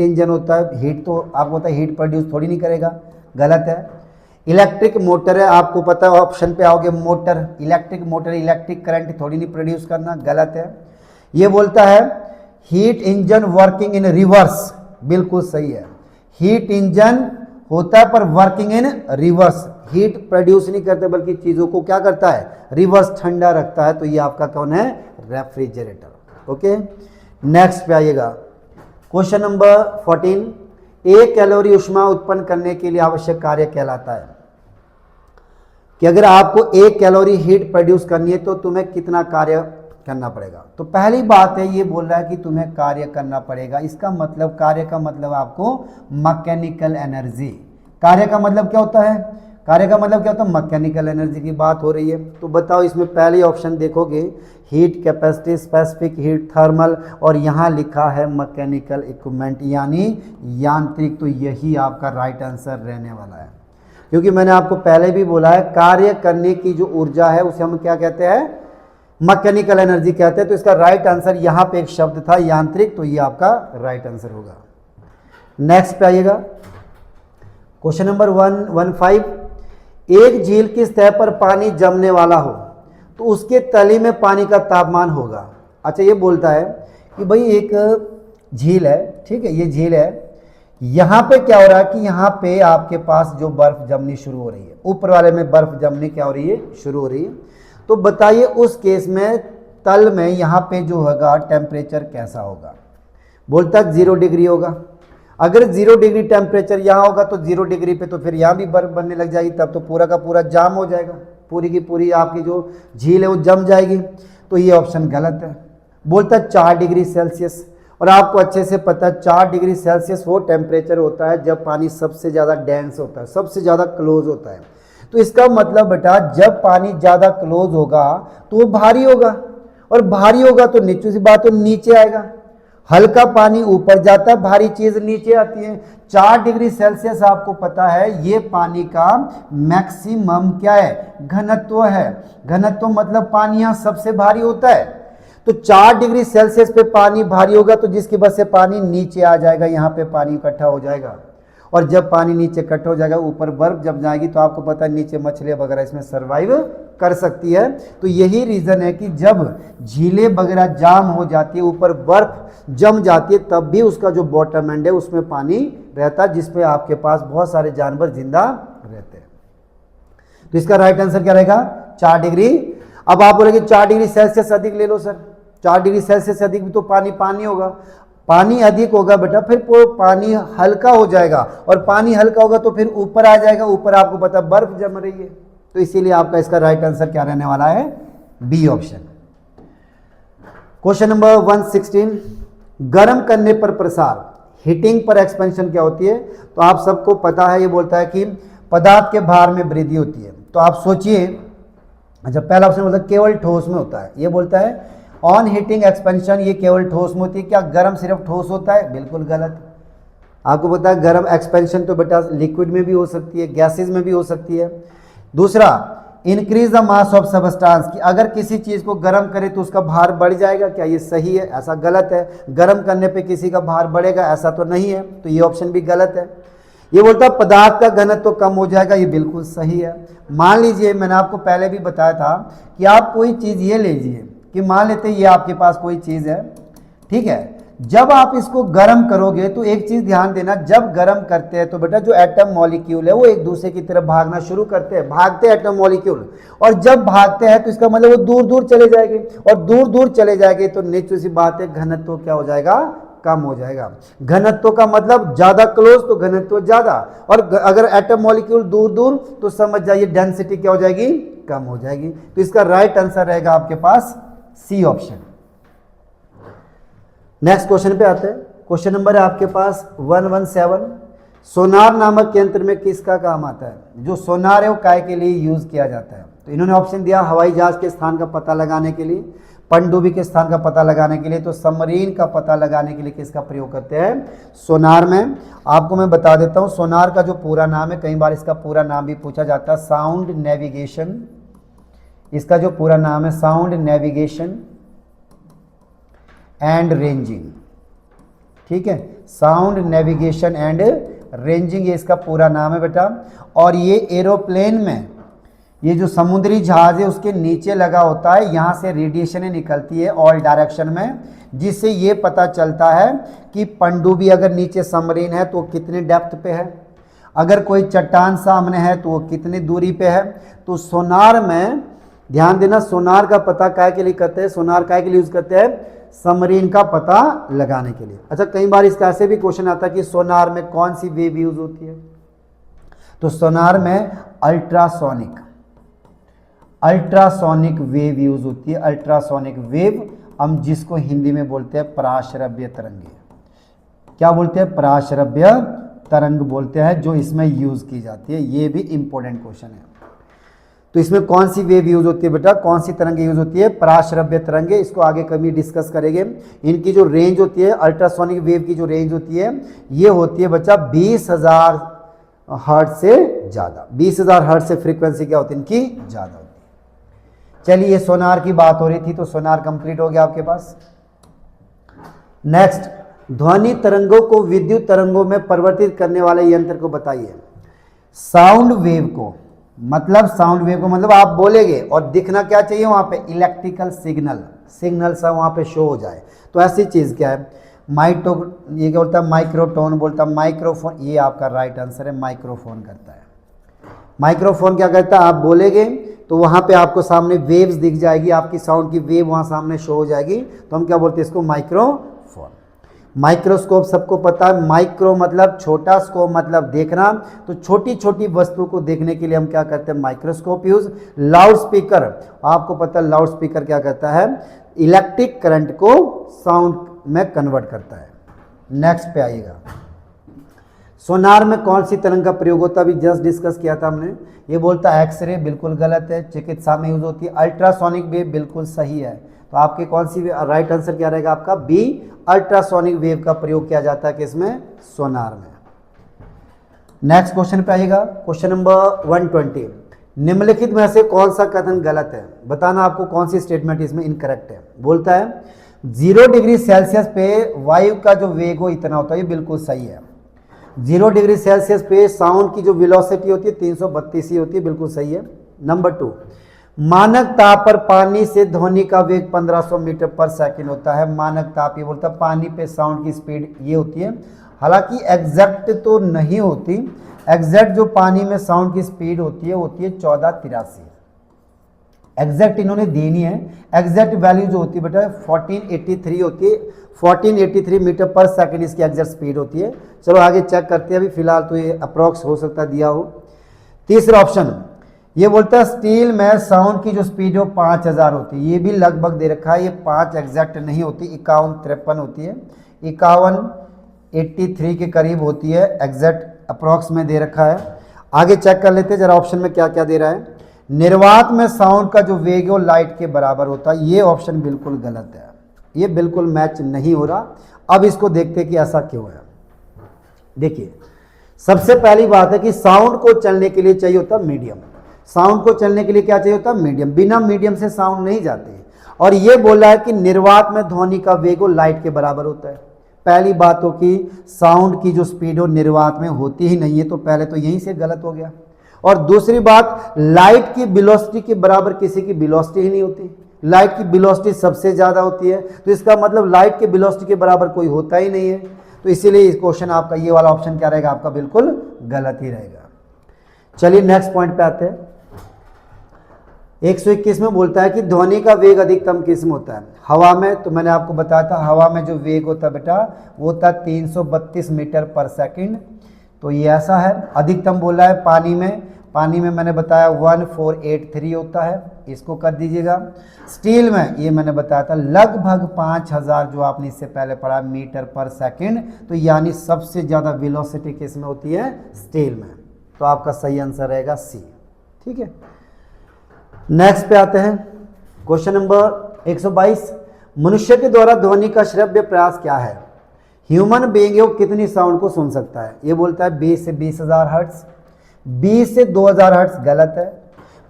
इंजन होता है। हीट तो आपको पता है हीट प्रोड्यूस थोड़ी नहीं करेगा, गलत है। इलेक्ट्रिक मोटर है, आपको पता है ऑप्शन पे आओगे motor, electric motor electric current थोड़ी नहीं प्रोड्यूस करना, गलत है। ये बोलता है heat engine working in reverse, बिल्कुल सही है। हीट इंजन होता है पर working in reverse, heat produce नहीं करते बल्कि चीज़ों को क्या करता है, रिवर्स ठंडा रखता है। तो ये आपका कौन है, रेफ्रिजरेटर। ओके, नेक्स्ट पे आइएगा क्वेश्चन नंबर 14, 1 कैलोरी ऊष्मा उत्पन्न करने के लिए आवश्यक कार्य कहलाता है। कि अगर आपको 1 कैलोरी हीट प्रोड्यूस करनी है तो तुम्हें कितना कार्य करना पड़ेगा। तो पहली बात है, ये बोल रहा है कि तुम्हें कार्य करना पड़ेगा, इसका मतलब कार्य का मतलब आपको मैकेनिकल एनर्जी। कार्य का मतलब क्या होता है, कार्य का मतलब क्या होता है, मैकेनिकल एनर्जी की बात हो रही है। तो बताओ इसमें पहले ऑप्शन देखोगे heat capacity, specific heat, thermal, और यहाँ लिखा है मैकेनिकल इक्विपमेंट यानी यांत्रिक, तो यही आपका राइट आंसर रहने वाला है। क्योंकि मैंने आपको पहले भी बोला है कार्य करने की जो ऊर्जा है उसे हम क्या कहते हैं, मैकेनिकल एनर्जी कहते हैं। तो इसका राइट आंसर यहाँ पे एक शब्द था यांत्रिक, तो ये आपका राइट आंसर होगा। नेक्स्ट पे आइएगा क्वेश्चन नंबर 115, एक झील की सतह पर पानी जमने वाला हो तो उसके तली में पानी का तापमान होगा। अच्छा, ये बोलता है कि भाई एक झील है, ठीक है, ये झील है, यहाँ पे क्या हो रहा है कि यहाँ पे आपके पास जो बर्फ जमनी शुरू हो रही है, ऊपर वाले में बर्फ जमनी क्या हो रही है, शुरू हो रही है। तो बताइए उस केस में तल में यहाँ पे जो होगा टेम्परेचर कैसा होगा। बोलता है 0 डिग्री होगा। अगर 0 डिग्री टेम्परेचर यहाँ होगा तो 0 डिग्री पे तो फिर यहाँ भी बर्फ बनने लग जाएगी, तब तो पूरा का पूरा जाम हो जाएगा, पूरी की पूरी आपकी जो झील है वो जम जाएगी। तो ये ऑप्शन गलत है। बोलता है 4 डिग्री सेल्सियस, और आपको अच्छे से पता है 4 डिग्री सेल्सियस वो टेम्परेचर होता है जब पानी सबसे ज़्यादा डेंस होता है, सबसे ज़्यादा क्लोज होता है। तो इसका मतलब बेटा जब पानी ज़्यादा क्लोज होगा तो वो भारी होगा, और भारी होगा तो नीचे सी बात तो नीचे आएगा। हल्का पानी ऊपर जाता है, भारी चीज नीचे आती है। 4 डिग्री सेल्सियस आपको पता है ये पानी का मैक्सिमम क्या है, घनत्व है। घनत्व मतलब पानी यहाँ सबसे भारी होता है। तो 4 डिग्री सेल्सियस पे पानी भारी होगा तो जिसकी वजह से पानी नीचे आ जाएगा, यहाँ पे पानी इकट्ठा हो जाएगा। और जब पानी नीचे इकट्ठा हो जाएगा, ऊपर बर्फ जब जाएगी तो आपको पता है नीचे मछलियाँ वगैरह इसमें सर्वाइव कर सकती है। तो यही रीज़न है कि जब झीलें वगैरह जाम हो जाती है, ऊपर बर्फ जम जाती है, तब भी उसका जो बॉटम एंड है उसमें पानी रहता है, जिसमें आपके पास बहुत सारे जानवर जिंदा रहते हैं। तो इसका राइट आंसर क्या रहेगा, 4 डिग्री। अब आप बोलेंगे 4 डिग्री सेल्सियस अधिक ले लो सर, 4 डिग्री सेल्सियस अधिक भी तो पानी होगा। पानी अधिक होगा बेटा, फिर वो पानी हल्का हो जाएगा, और पानी हल्का होगा तो फिर ऊपर आ जाएगा, ऊपर आपको पता है बर्फ जम रही है। तो इसीलिए आपका इसका राइट आंसर क्या रहने वाला है, बी ऑप्शन। क्वेश्चन नंबर 116, गर्म करने पर प्रसार, हीटिंग पर एक्सपेंशन क्या होती है। तो आप सबको पता है, ये बोलता है कि पदार्थ के भार में वृद्धि होती है। तो आप सोचिए, अच्छा पहला ऑप्शन बोलता है केवल ठोस में होता है, ये बोलता है ऑन हीटिंग एक्सपेंशन ये केवल ठोस में होती है। क्या गर्म सिर्फ ठोस होता है, बिल्कुल गलत। आपको पता है गर्म एक्सपेंशन तो बेटा लिक्विड में भी हो सकती है, गैसेज में भी हो सकती है। दूसरा, increase the mass of substance, कि अगर किसी चीज को गर्म करे तो उसका भार बढ़ जाएगा, क्या ये सही है, ऐसा गलत है। गर्म करने पे किसी का भार बढ़ेगा, ऐसा तो नहीं है, तो ये ऑप्शन भी गलत है। ये बोलता है पदार्थ का घनत्व तो कम हो जाएगा, ये बिल्कुल सही है। मान लीजिए, मैंने आपको पहले भी बताया था कि आप कोई चीज ये लीजिए, कि मान लेते ये आपके पास कोई चीज है, ठीक है, जब आप इसको गर्म करोगे तो एक चीज ध्यान देना, जब गर्म करते हैं तो बेटा जो एटम मॉलिक्यूल है वो एक दूसरे की तरफ भागना शुरू करते हैं, भागते हैं एटम मॉलिक्यूल, और जब भागते हैं तो इसका मतलब वो दूर दूर चले जाएंगे, और दूर दूर चले जाएंगे तो निश्चित सी बात है घनत्व क्या हो जाएगा, कम हो जाएगा। घनत्व का मतलब ज्यादा क्लोज तो घनत्व ज्यादा, और अगर एटम मॉलिक्यूल दूर दूर तो समझ जाइए डेंसिटी क्या हो जाएगी, कम हो जाएगी। तो इसका राइट आंसर रहेगा आपके पास सी ऑप्शन। नेक्स्ट क्वेश्चन पे आते हैं। क्वेश्चन नंबर है आपके पास 117, सोनार नामक यंत्र में किसका काम आता है। जो सोनार है वो काय के लिए यूज किया जाता है। तो इन्होंने ऑप्शन दिया हवाई जहाज के स्थान का पता लगाने के लिए, पनडुब्बी के स्थान का पता लगाने के लिए, तो सबमरीन का पता लगाने के लिए किसका प्रयोग करते हैं, सोनार में। आपको मैं बता देता हूं सोनार का जो पूरा नाम है, कई बार इसका पूरा नाम भी पूछा जाता है, साउंड नेविगेशन। इसका जो पूरा नाम है साउंड नेविगेशन एंड रेंजिंग, ठीक है, साउंड नेविगेशन एंड रेंजिंग ये इसका पूरा नाम है बेटा। और ये एरोप्लेन में ये जो समुद्री जहाज है उसके नीचे लगा होता है, यहाँ से रेडिएशन निकलती है ऑल डायरेक्शन में, जिससे ये पता चलता है कि पनडुब्बी अगर नीचे सबमरीन है तो कितने डेप्थ पे है, अगर कोई चट्टान सामने है तो वो कितनी दूरी पे है। तो सोनार में ध्यान देना, सोनार का पता काय के लिए करते हैं, सोनार काय के लिए यूज करते हैं, सबमरीन का पता लगाने के लिए। अच्छा कई बार इसका ऐसे भी क्वेश्चन आता है कि सोनार में कौन सी वेव यूज होती है। तो सोनार में अल्ट्रासोनिक वेव यूज होती है। अल्ट्रासोनिक वेव हम जिसको हिंदी में बोलते हैं पराश्रव्य तरंगे, क्या बोलते हैं, पराश्रव्य तरंग बोलते हैं, जो इसमें यूज की जाती है। ये भी इंपॉर्टेंट क्वेश्चन है। तो इसमें कौन सी वेव यूज होती है बेटा, कौन सी तरंग यूज होती है, पराश्रव्य तरंगे। इसको आगे कभी डिस्कस करेंगे। इनकी जो रेंज होती है, अल्ट्रासोनिक वेव की जो रेंज होती है, ये होती है बच्चा 20,000 हर्ट्ज से ज़्यादा। 20,000 हर्ट्ज से फ्रीक्वेंसी क्या होती है इनकी, ज़्यादा होती है। चलिए ये सोनार की बात हो रही थी, तो सोनार कंप्लीट हो गया आपके पास। नेक्स्ट, ध्वनि तरंगों को विद्युत तरंगों में परिवर्तित करने वाले यंत्र को बताइए। साउंड वेव को, मतलब साउंड वेव को मतलब आप बोलेंगे और दिखना क्या चाहिए वहां पे, इलेक्ट्रिकल सिग्नल सब वहां पे शो हो जाए। तो ऐसी चीज क्या है, ये क्या बोलता है, माइक्रोटोन बोलता है, माइक्रोफोन, ये आपका राइट आंसर है, माइक्रोफोन करता है। माइक्रोफोन क्या करता है, आप बोलेंगे तो वहां पे आपको सामने वेव्स दिख जाएगी, आपकी साउंड की वेव वहां सामने शो हो जाएगी, तो हम क्या बोलते हैं इसको, माइक्रोफोन। माइक्रोस्कोप सबको पता है, माइक्रो मतलब छोटा, स्कोप मतलब देखना, तो छोटी छोटी वस्तु को देखने के लिए हम क्या करते हैं, माइक्रोस्कोप यूज। लाउड स्पीकर, आपको पता है लाउड स्पीकर क्या करता है, इलेक्ट्रिक करंट को साउंड में कन्वर्ट करता है। नेक्स्ट पे आइएगा, सोनार में कौन सी तरंग का प्रयोग होता है, अभी जस्ट डिस्कस किया था हमने। ये बोलता है एक्सरे, बिल्कुल गलत है, चिकित्सा में यूज होती है। अल्ट्रासोनिक वेव बिल्कुल सही है, तो आपके कौन सी राइट आंसर क्या रहेगा आपका, बी, अल्ट्रासोनिक वेव का प्रयोग किया जाता है किसमें, सोनार में। नेक्स्ट क्वेश्चन पे आइएगा, क्वेश्चन नंबर 120, निम्नलिखित में से कौन सा कथन गलत है, बताना आपको कौन सी स्टेटमेंट इसमें इनकरेक्ट है। बोलता है 0 डिग्री सेल्सियस पे वायु का जो वेग हो इतना होता है, ये बिल्कुल सही है। 0 डिग्री सेल्सियस पे साउंड की जो वेलोसिटी होती है 332 ही होती है, बिल्कुल सही है। नंबर 2, मानक ताप पर पानी से ध्वनि का वेग 1500 मीटर पर सेकंड होता है। मानक ताप, ये बोलता है पानी पे साउंड की स्पीड ये होती है, हालांकि एग्जैक्ट तो नहीं होती, एग्जैक्ट जो पानी में साउंड की स्पीड होती है 1483, एग्जैक्ट इन्होंने दी नहीं है। एग्जैक्ट वैल्यू जो होती है बेटा 1483 होती है, 1483 मीटर पर सेकंड इसकी एग्जैक्ट स्पीड होती है। चलो आगे चेक करते हैं, अभी फिलहाल तो ये अप्रोक्स हो सकता है दिया हो। तीसरा ऑप्शन, ये बोलता है स्टील में साउंड की जो स्पीड है 5000 होती है, ये भी लगभग दे रखा है, ये 5 एग्जैक्ट नहीं होती, 5153 होती है, 5183 के करीब होती है, एग्जैक्ट अप्रोक्स में दे रखा है। आगे चेक कर लेते हैं जरा ऑप्शन में क्या क्या दे रहा है। निर्वात में साउंड का जो वेग है वो लाइट के बराबर होता है, ये ऑप्शन बिल्कुल गलत है, ये बिल्कुल मैच नहीं हो रहा। अब इसको देखते हैं कि ऐसा क्यों है। देखिए, सबसे पहली बात है कि साउंड को चलने के लिए चाहिए होता मीडियम, साउंड को चलने के लिए क्या चाहिए होता मीडियम, बिना मीडियम से साउंड नहीं जाते। और ये बोला है कि निर्वात में ध्वनि का वेग वो लाइट के बराबर होता है। पहली बात हो कि साउंड की जो स्पीड हो निर्वात में होती ही नहीं है, तो पहले तो यहीं से गलत हो गया। और दूसरी बात, लाइट की वेलोसिटी के बराबर किसी की वेलोसिटी ही नहीं होती, लाइट की वेलोसिटी सबसे ज्यादा होती है, तो इसका मतलब लाइट के वेलोसिटी के बराबर कोई होता ही नहीं है। तो इसीलिए इस क्वेश्चन आपका ये वाला ऑप्शन क्या रहेगा आपका, बिल्कुल गलत ही रहेगा। चलिए नेक्स्ट पॉइंट पे आते हैं। 121 में बोलता है कि ध्वनि का वेग अधिकतम किस में होता है, हवा में। तो मैंने आपको बताया था हवा में जो वेग होता है बेटा वो होता है 332 मीटर पर सेकंड, तो ये ऐसा है। अधिकतम बोला है पानी में, पानी में मैंने बताया 1483 होता है, इसको कर दीजिएगा। स्टील में ये मैंने बताया था लगभग 5000 जो आपने इससे पहले पढ़ा मीटर पर सेकंड, तो यानी सबसे ज़्यादा वेलोसिटी किस में होती है, स्टील में। तो आपका सही आंसर रहेगा सी। ठीक है, नेक्स्ट पे आते हैं, क्वेश्चन नंबर 122, मनुष्य के द्वारा ध्वनि का श्रव्य प्रयास क्या है। ह्यूमन बीइंग वो कितनी साउंड को सुन सकता है, ये बोलता है 20 से 20,000 हर्ट्ज, 20 से 2000 हर्ट्ज गलत है,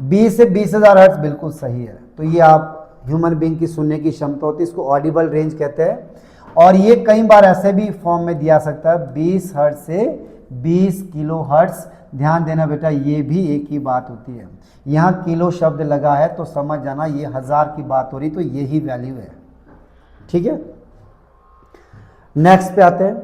20 से 20,000 हर्ट्ज बिल्कुल सही है। तो ये आप ह्यूमन बीइंग की सुनने की क्षमता होती है, इसको ऑडिबल रेंज कहते हैं। और ये कई बार ऐसे भी फॉर्म में दिया सकता है 20 हर्ट्ज से 20 किलो हर्ट्ज। ध्यान देना बेटा, ये भी एक ही बात होती है, यहाँ किलो शब्द लगा है तो समझ जाना ये 1000 की बात हो रही, तो यही वैल्यू है। ठीक है, नेक्स्ट पे आते हैं,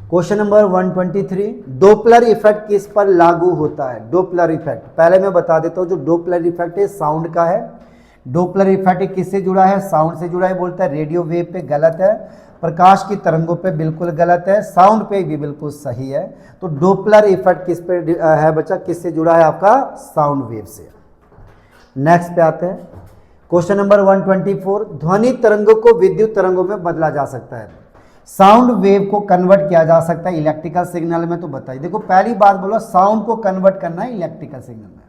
क्वेश्चन नंबर 123, डोपलर इफेक्ट किस पर लागू होता है। डोपलर इफेक्ट पहले मैं बता देता हूँ, जो डोपलर इफेक्ट है साउंड का है। डोपलर इफेक्ट किससे जुड़ा है, साउंड से जुड़ा है। बोलता है रेडियो वेव पे गलत है, प्रकाश की तरंगों पे बिल्कुल गलत है, साउंड पे भी बिल्कुल सही है। तो डोपलर इफेक्ट किस पे है बच्चा, किससे जुड़ा है आपका, साउंड वेव से। नेक्स्ट पे आते हैं, क्वेश्चन नंबर 124, ध्वनि तरंगों को विद्युत तरंगों में बदला जा सकता है, साउंड वेव को कन्वर्ट किया जा सकता है इलेक्ट्रिकल सिग्नल में। तो बताइए, देखो पहली बात बोला साउंड को कन्वर्ट करना है इलेक्ट्रिकल सिग्नल में,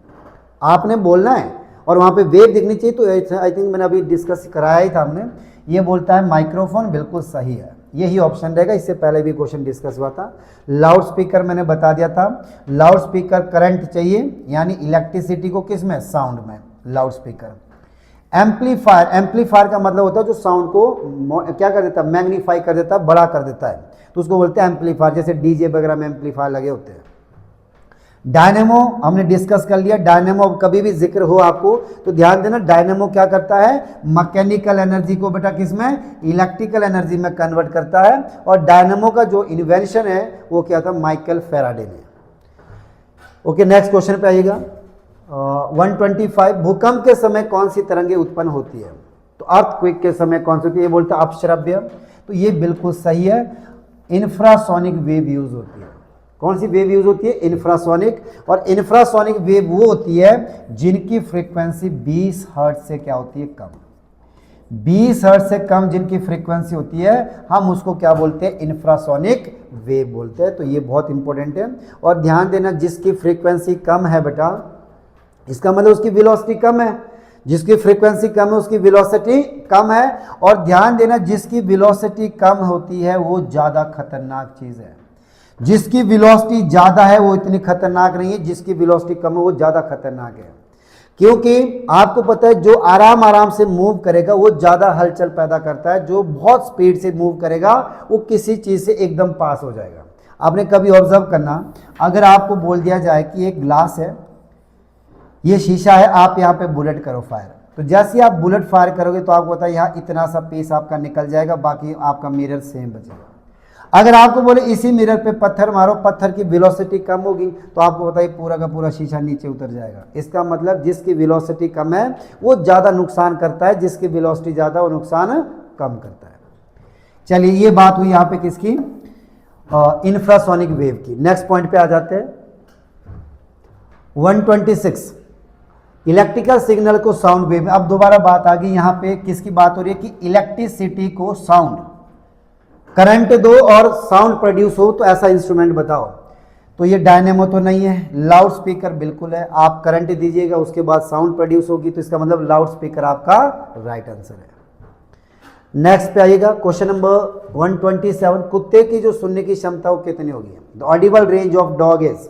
आपने बोलना है और वहां पे वेव दिखनी चाहिए। तो आई थिंक मैंने अभी डिस्कस कराया ही था हमने, ये बोलता है माइक्रोफोन, बिल्कुल सही है, यही ऑप्शन रहेगा। इससे पहले भी क्वेश्चन डिस्कस हुआ था। लाउड स्पीकर मैंने बता दिया था, लाउड स्पीकर करंट चाहिए यानी इलेक्ट्रिसिटी को किस में, साउंड में, लाउड स्पीकर। एम्पलीफायर, एम्पलीफायर का मतलब होता है जो साउंड को क्या कर देता है, मैग्नीफाई कर देता है, बड़ा कर देता है, तो उसको बोलते हैं एम्पलीफायर। जैसे डीजे वगैरह में एम्पलीफायर लगे होते हैं। डायनेमो हमने डिस्कस कर लिया। डायनेमो अब कभी भी जिक्र हो आपको तो ध्यान देना, डायनेमो क्या करता है, मैकेनिकल एनर्जी को बेटा किसमें, इलेक्ट्रिकल एनर्जी में कन्वर्ट करता है। और डायनेमो का जो इन्वेंशन है वो क्या था, माइकल फैराडे ने। ओके, नेक्स्ट क्वेश्चन पे आइएगा। 125, भूकंप के समय कौन सी तरंगें उत्पन्न होती है? तो अर्थक्वेक के समय कौन सी होती है? ये बोलता है अपश्रव्य। तो ये बिल्कुल सही है, इंफ्रासोनिक वेव यूज होती है। कौन सी वेव यूज होती है? इंफ्रासोनिक। और इंफ्रासोनिक वेव वो होती है जिनकी फ्रीक्वेंसी 20 हर्ट्ज से क्या होती है, कम। 20 हर्ट्ज से कम जिनकी फ्रीक्वेंसी होती है हम उसको क्या बोलते हैं, इंफ्रासोनिक वेव बोलते हैं। तो ये बहुत इंपॉर्टेंट है। और ध्यान देना, जिसकी फ्रीक्वेंसी कम है बेटा, इसका मतलब उसकी वेलोसिटी कम है। जिसकी फ्रीक्वेंसी कम है उसकी वेलोसिटी कम है। और ध्यान देना, जिसकी वेलोसिटी कम होती है वो ज़्यादा खतरनाक चीज़ है। जिसकी वेलोसिटी ज़्यादा है वो इतनी खतरनाक नहीं है, जिसकी वेलोसिटी कम है वो ज़्यादा खतरनाक है। क्योंकि आपको पता है जो आराम आराम से मूव करेगा वो ज़्यादा हलचल पैदा करता है, जो बहुत स्पीड से मूव करेगा वो किसी चीज़ से एकदम पास हो जाएगा। आपने कभी ऑब्जर्व करना, अगर आपको बोल दिया जाए कि एक ग्लास है, ये शीशा है, आप यहाँ पे बुलेट करो फायर, तो जैसे आप बुलेट फायर करोगे तो आपको पता है यहाँ इतना सा पीस आपका निकल जाएगा, बाकी आपका मिरर सेम बचेगा। अगर आपको बोले इसी मिरर पे पत्थर मारो, पत्थर की वेलोसिटी कम होगी तो आपको पता है पूरा का पूरा शीशा नीचे उतर जाएगा। इसका मतलब जिसकी वेलोसिटी कम है वो ज़्यादा नुकसान करता है, जिसकी वेलोसिटी ज़्यादा वो नुकसान कम करता है। चलिए, ये बात हुई यहाँ पे किसकी, इंफ्रासोनिक वेव की। नेक्स्ट पॉइंट पे आ जाते हैं। 126, इलेक्ट्रिकल सिग्नल को साउंड वेव में। अब दोबारा बात आ गई यहाँ पे, किसकी बात हो रही है कि इलेक्ट्रिसिटी को साउंड, करंट दो और साउंड प्रोड्यूस हो तो ऐसा इंस्ट्रूमेंट बताओ। तो ये डायनेमो तो नहीं है, लाउड स्पीकर बिल्कुल है। आप करंट दीजिएगा उसके बाद साउंड प्रोड्यूस होगी, तो इसका मतलब लाउड स्पीकर आपका राइट आंसर है। नेक्स्ट पे आइएगा, क्वेश्चन नंबर 127, कुत्ते की जो सुनने की क्षमता वो कितनी होगी? The Audible range of dog is.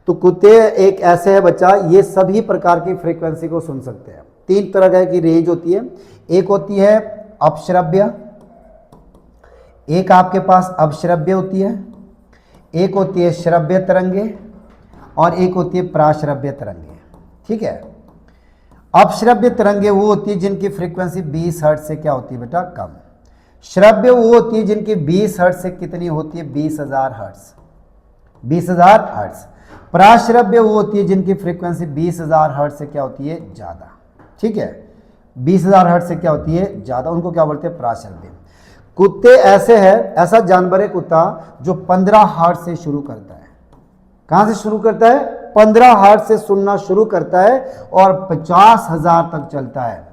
तो कुत्ते एक ऐसे है बच्चा, ये सभी प्रकार की फ्रीक्वेंसी को सुन सकते हैं। 3 तरह की रेंज होती है, एक होती है अपश्रव्य, एक आपके पास अपश्रव्य होती है, एक होती है श्रव्य तरंगे, और एक होती है प्राश्रव्य तरंगे। ठीक है, अपश्रव्य तरंगे वो होती है जिनकी फ्रीक्वेंसी 20 हर्ट्ज से क्या होती है बेटा, कम। श्रव्य वो होती है जिनकी 20 हर्ट्ज से कितनी होती है, 20,000 हर्ट्ज, 20,000 हर्ट्ज। प्राश्रव्य वो होती है जिनकी फ्रीक्वेंसी 20,000 हर्ट्ज से क्या होती है, ज़्यादा। ठीक है, 20,000 हर्ट्ज से क्या होती है, ज़्यादा, उनको क्या बोलते हैं, प्राश्रव्य। कुत्ते ऐसे है, ऐसा जानवर है कुत्ता जो 15 हर्ट्ज से शुरू करता है। कहाँ से शुरू करता है, 15 हर्ट्ज से सुनना शुरू करता है और 50,000 तक चलता है।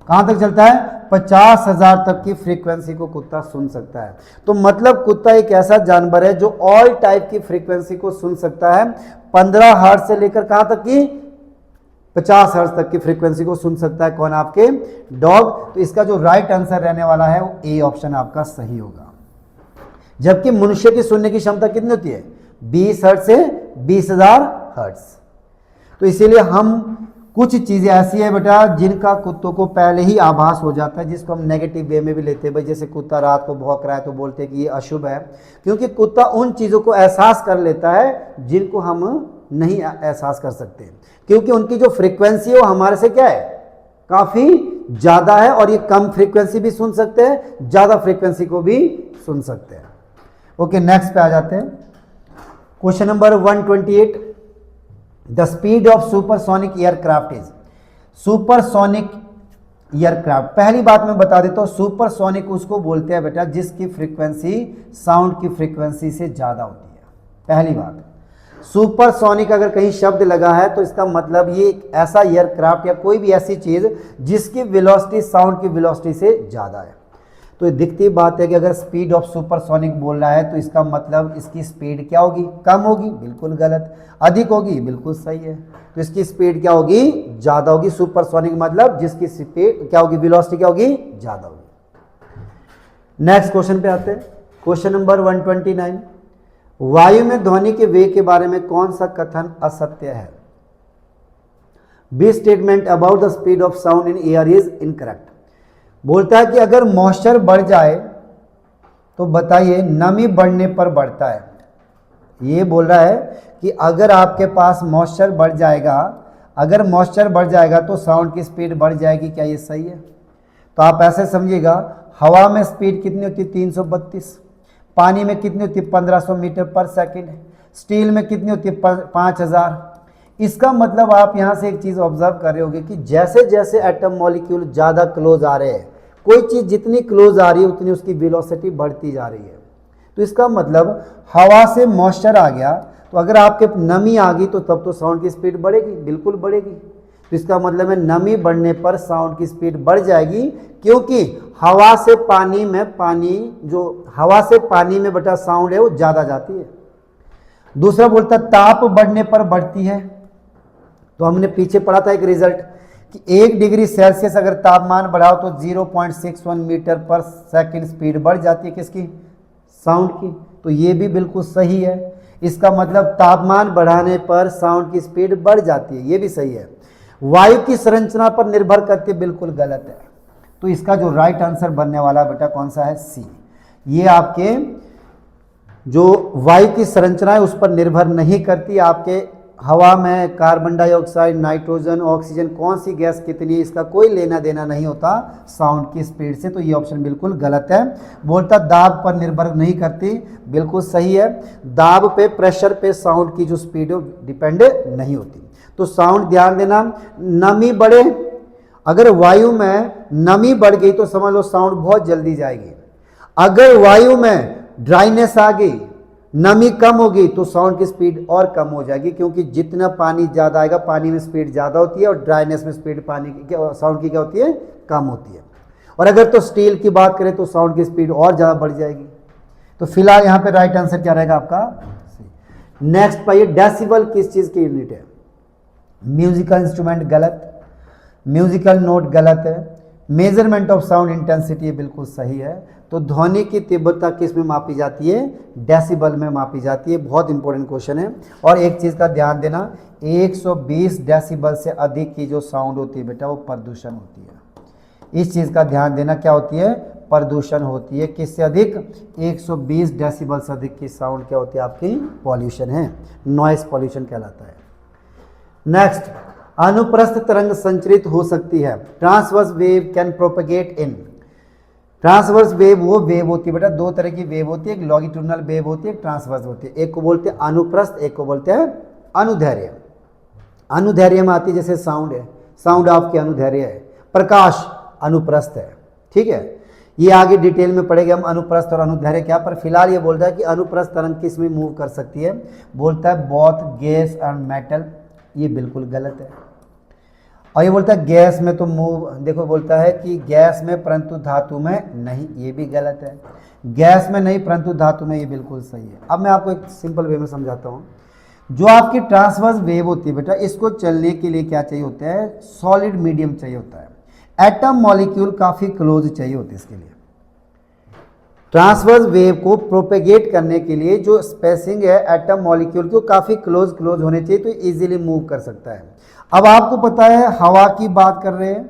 कहाँ तक चलता है, 50,000 तक की फ्रीक्वेंसी को कुत्ता सुन सकता है। तो मतलब कुत्ता एक ऐसा जानवर है जो ऑल टाइप की फ्रीक्वेंसी को सुन सकता है। 15 हर्ट्ज से लेकर कहाँ तक की, 50 हर्ट्ज तक की फ्रीक्वेंसी को सुन सकता है। कौन, आपके डॉग। तो इसका जो राइट आंसर रहने वाला है वो ए ऑप्शन आपका सही होगा। जबकि मनुष्य की सुनने की क्षमता कितनी होती है, 20 हर्ट्ज से 20,000 हर्ट्ज। तो इसीलिए हम कुछ चीज़ें ऐसी है बेटा जिनका कुत्तों को पहले ही आभास हो जाता है, जिसको हम नेगेटिव वे में भी लेते हैं। भाई जैसे कुत्ता रात को भौंक रहा है तो बोलते हैं कि ये अशुभ है, क्योंकि कुत्ता उन चीज़ों को एहसास कर लेता है जिनको हम नहीं एहसास कर सकते, क्योंकि उनकी जो फ्रीक्वेंसी है वो हमारे से क्या है, काफ़ी ज़्यादा है। और ये कम फ्रीक्वेंसी भी सुन सकते हैं, ज़्यादा फ्रीक्वेंसी को भी सुन सकते हैं। ओके, नेक्स्ट पे आ जाते हैं। Question number 128, the speed of supersonic aircraft is. Supersonic aircraft, पहली बात मैं बता देता हूँ, सुपरसोनिक उसको बोलते हैं बेटा जिसकी फ्रीक्वेंसी साउंड की फ्रीक्वेंसी से ज़्यादा होती है। पहली बात, सुपरसोनिक अगर कहीं शब्द लगा है तो इसका मतलब ये एक ऐसा एयरक्राफ्ट या कोई भी ऐसी चीज़ जिसकी वेलोसिटी साउंड की वेलोसिटी से ज़्यादा है। तो ये दिखती बात है कि अगर स्पीड ऑफ सुपरसोनिक बोल रहा है तो इसका मतलब इसकी स्पीड क्या होगी, कम होगी, बिल्कुल गलत। अधिक होगी, बिल्कुल सही है। तो इसकी स्पीड क्या होगी, ज़्यादा होगी। सुपरसोनिक मतलब जिसकी स्पीड क्या होगी, वेलोसिटी क्या होगी, ज़्यादा होगी। नेक्स्ट क्वेश्चन पे आते हैं, क्वेश्चन नंबर 129, वायु में ध्वनि के वेग के बारे में कौन सा कथन असत्य है? B statement about the speed of sound in air is incorrect. बोलता है कि अगर मॉइस्चर बढ़ जाए तो बताइए नमी बढ़ने पर बढ़ता है। ये बोल रहा है कि अगर आपके पास मॉइस्चर बढ़ जाएगा, अगर मॉइस्चर बढ़ जाएगा तो साउंड की स्पीड बढ़ जाएगी। क्या ये सही है? तो आप ऐसे समझिएगा, हवा में स्पीड कितनी होती है 332, पानी में कितनी होती है 1500 मीटर पर सेकंड, स्टील में कितनी होती है 5000। इसका मतलब आप यहाँ से एक चीज़ ऑब्जर्व कर रहे होगे कि जैसे जैसे एटम मॉलिक्यूल ज़्यादा क्लोज आ रहे हैं, कोई चीज़ जितनी क्लोज आ रही है उतनी उसकी वेलोसिटी बढ़ती जा रही है। तो इसका मतलब हवा से मॉइस्चर आ गया, तो अगर आपके नमी आ गई तो तब तो साउंड की स्पीड बढ़ेगी, बिल्कुल बढ़ेगी। तो इसका मतलब है नमी बढ़ने पर साउंड की स्पीड बढ़ जाएगी, क्योंकि हवा से पानी में, हवा से पानी में बटा साउंड है वो ज़्यादा जाती है। दूसरा बोलता ताप बढ़ने पर बढ़ती है। तो हमने पीछे पढ़ा था एक रिजल्ट कि 1 डिग्री सेल्सियस अगर तापमान बढ़ाओ तो 0.61 मीटर पर सेकंड स्पीड बढ़ जाती है, किसकी? साउंड की। तो ये भी बिल्कुल सही है। इसका मतलब तापमान बढ़ाने पर साउंड की स्पीड बढ़ जाती है, ये भी सही है। वायु की संरचना पर निर्भर करती है, बिल्कुल गलत है। तो इसका जो राइट आंसर बनने वाला बेटा कौन सा है? सी। ये आपके जो वायु की संरचना है उस पर निर्भर नहीं करती। आपके हवा में कार्बन डाइऑक्साइड, नाइट्रोजन, ऑक्सीजन, कौन सी गैस कितनी है, इसका कोई लेना देना नहीं होता साउंड की स्पीड से। तो ये ऑप्शन बिल्कुल गलत है। बोलता दाब पर निर्भर नहीं करती, बिल्कुल सही है। दाब पे, प्रेशर पे साउंड की जो स्पीड है डिपेंड नहीं होती। तो साउंड ध्यान देना, नमी बढ़े, अगर वायु में नमी बढ़ गई तो समझ लो साउंड बहुत जल्दी जाएगी। अगर वायु में ड्राइनेस आ गई, नमी कम होगी तो साउंड की स्पीड और कम हो जाएगी, क्योंकि जितना पानी ज़्यादा आएगा पानी में स्पीड ज़्यादा होती है और ड्राइनेस में स्पीड पानी की साउंड की क्या होती है? कम होती है। और अगर तो स्टील की बात करें तो साउंड की स्पीड और ज़्यादा बढ़ जाएगी। तो फिलहाल यहाँ पे राइट आंसर क्या रहेगा आपका? नेक्स्ट पाइए, डेसिबल किस चीज़ की यूनिट है? म्यूजिकल इंस्ट्रूमेंट गलत, म्यूजिकल नोट गलत है, मेजरमेंट ऑफ साउंड इंटेंसिटी बिल्कुल सही है। तो ध्वनि की तीव्रता किस में मापी जाती है? डेसिबल में मापी जाती है। बहुत इंपॉर्टेंट क्वेश्चन है। और एक चीज़ का ध्यान देना, 120 डेसिबल से अधिक की जो साउंड होती है बेटा वो प्रदूषण होती है। इस चीज़ का ध्यान देना, क्या होती है? प्रदूषण होती है। किससे अधिक? 120 डेसिबल से अधिक की साउंड क्या होती है? आपकी पॉल्यूशन है, नॉइस पॉल्यूशन कहलाता है। नेक्स्ट, अनुप्रस्थ तरंग संचरित हो सकती है। Transverse wave can propagate in. Transverse wave वो वेव होती है बेटा, दो तरह की वेव होती है, एक लॉन्गिट्यूडिनल वेव होती है, एक ट्रांसवर्स होती है। एक को बोलते हैं अनुप्रस्थ, एक को बोलते हैं अनुदैर्घ्य। अनुदैर्घ्य में आती है जैसे साउंड है, साउंड आपकी अनुदैर्घ्य है। प्रकाश अनुप्रस्थ है, ठीक है। ये आगे डिटेल में पढ़ेंगे हम अनुप्रस्थ और अनुदैर्घ्य क्या। पर फिलहाल ये बोलता है कि अनुप्रस्थ तरंग किस में मूव कर सकती है? बोलता है बोथ गैस एंड मेटल। ये बिल्कुल गलत है। और ये बोलता है गैस में तो मूव, देखो बोलता है कि गैस में परंतु धातु में नहीं, ये भी गलत है। गैस में नहीं परंतु धातु में, ये बिल्कुल सही है। अब मैं आपको एक सिंपल वे में समझाता हूँ। जो आपकी ट्रांसवर्स वेव होती है बेटा, इसको चलने के लिए क्या चाहिए होता है? सॉलिड मीडियम चाहिए होता है। एटम मॉलिक्यूल काफ़ी क्लोज चाहिए होते हैं इसके लिए। ट्रांसवर्स वेव को प्रोपेगेट करने के लिए जो स्पेसिंग है एटम मॉलिक्यूल को काफ़ी क्लोज होने चाहिए, तो इजीली मूव कर सकता है। अब आपको पता है हवा की बात कर रहे हैं,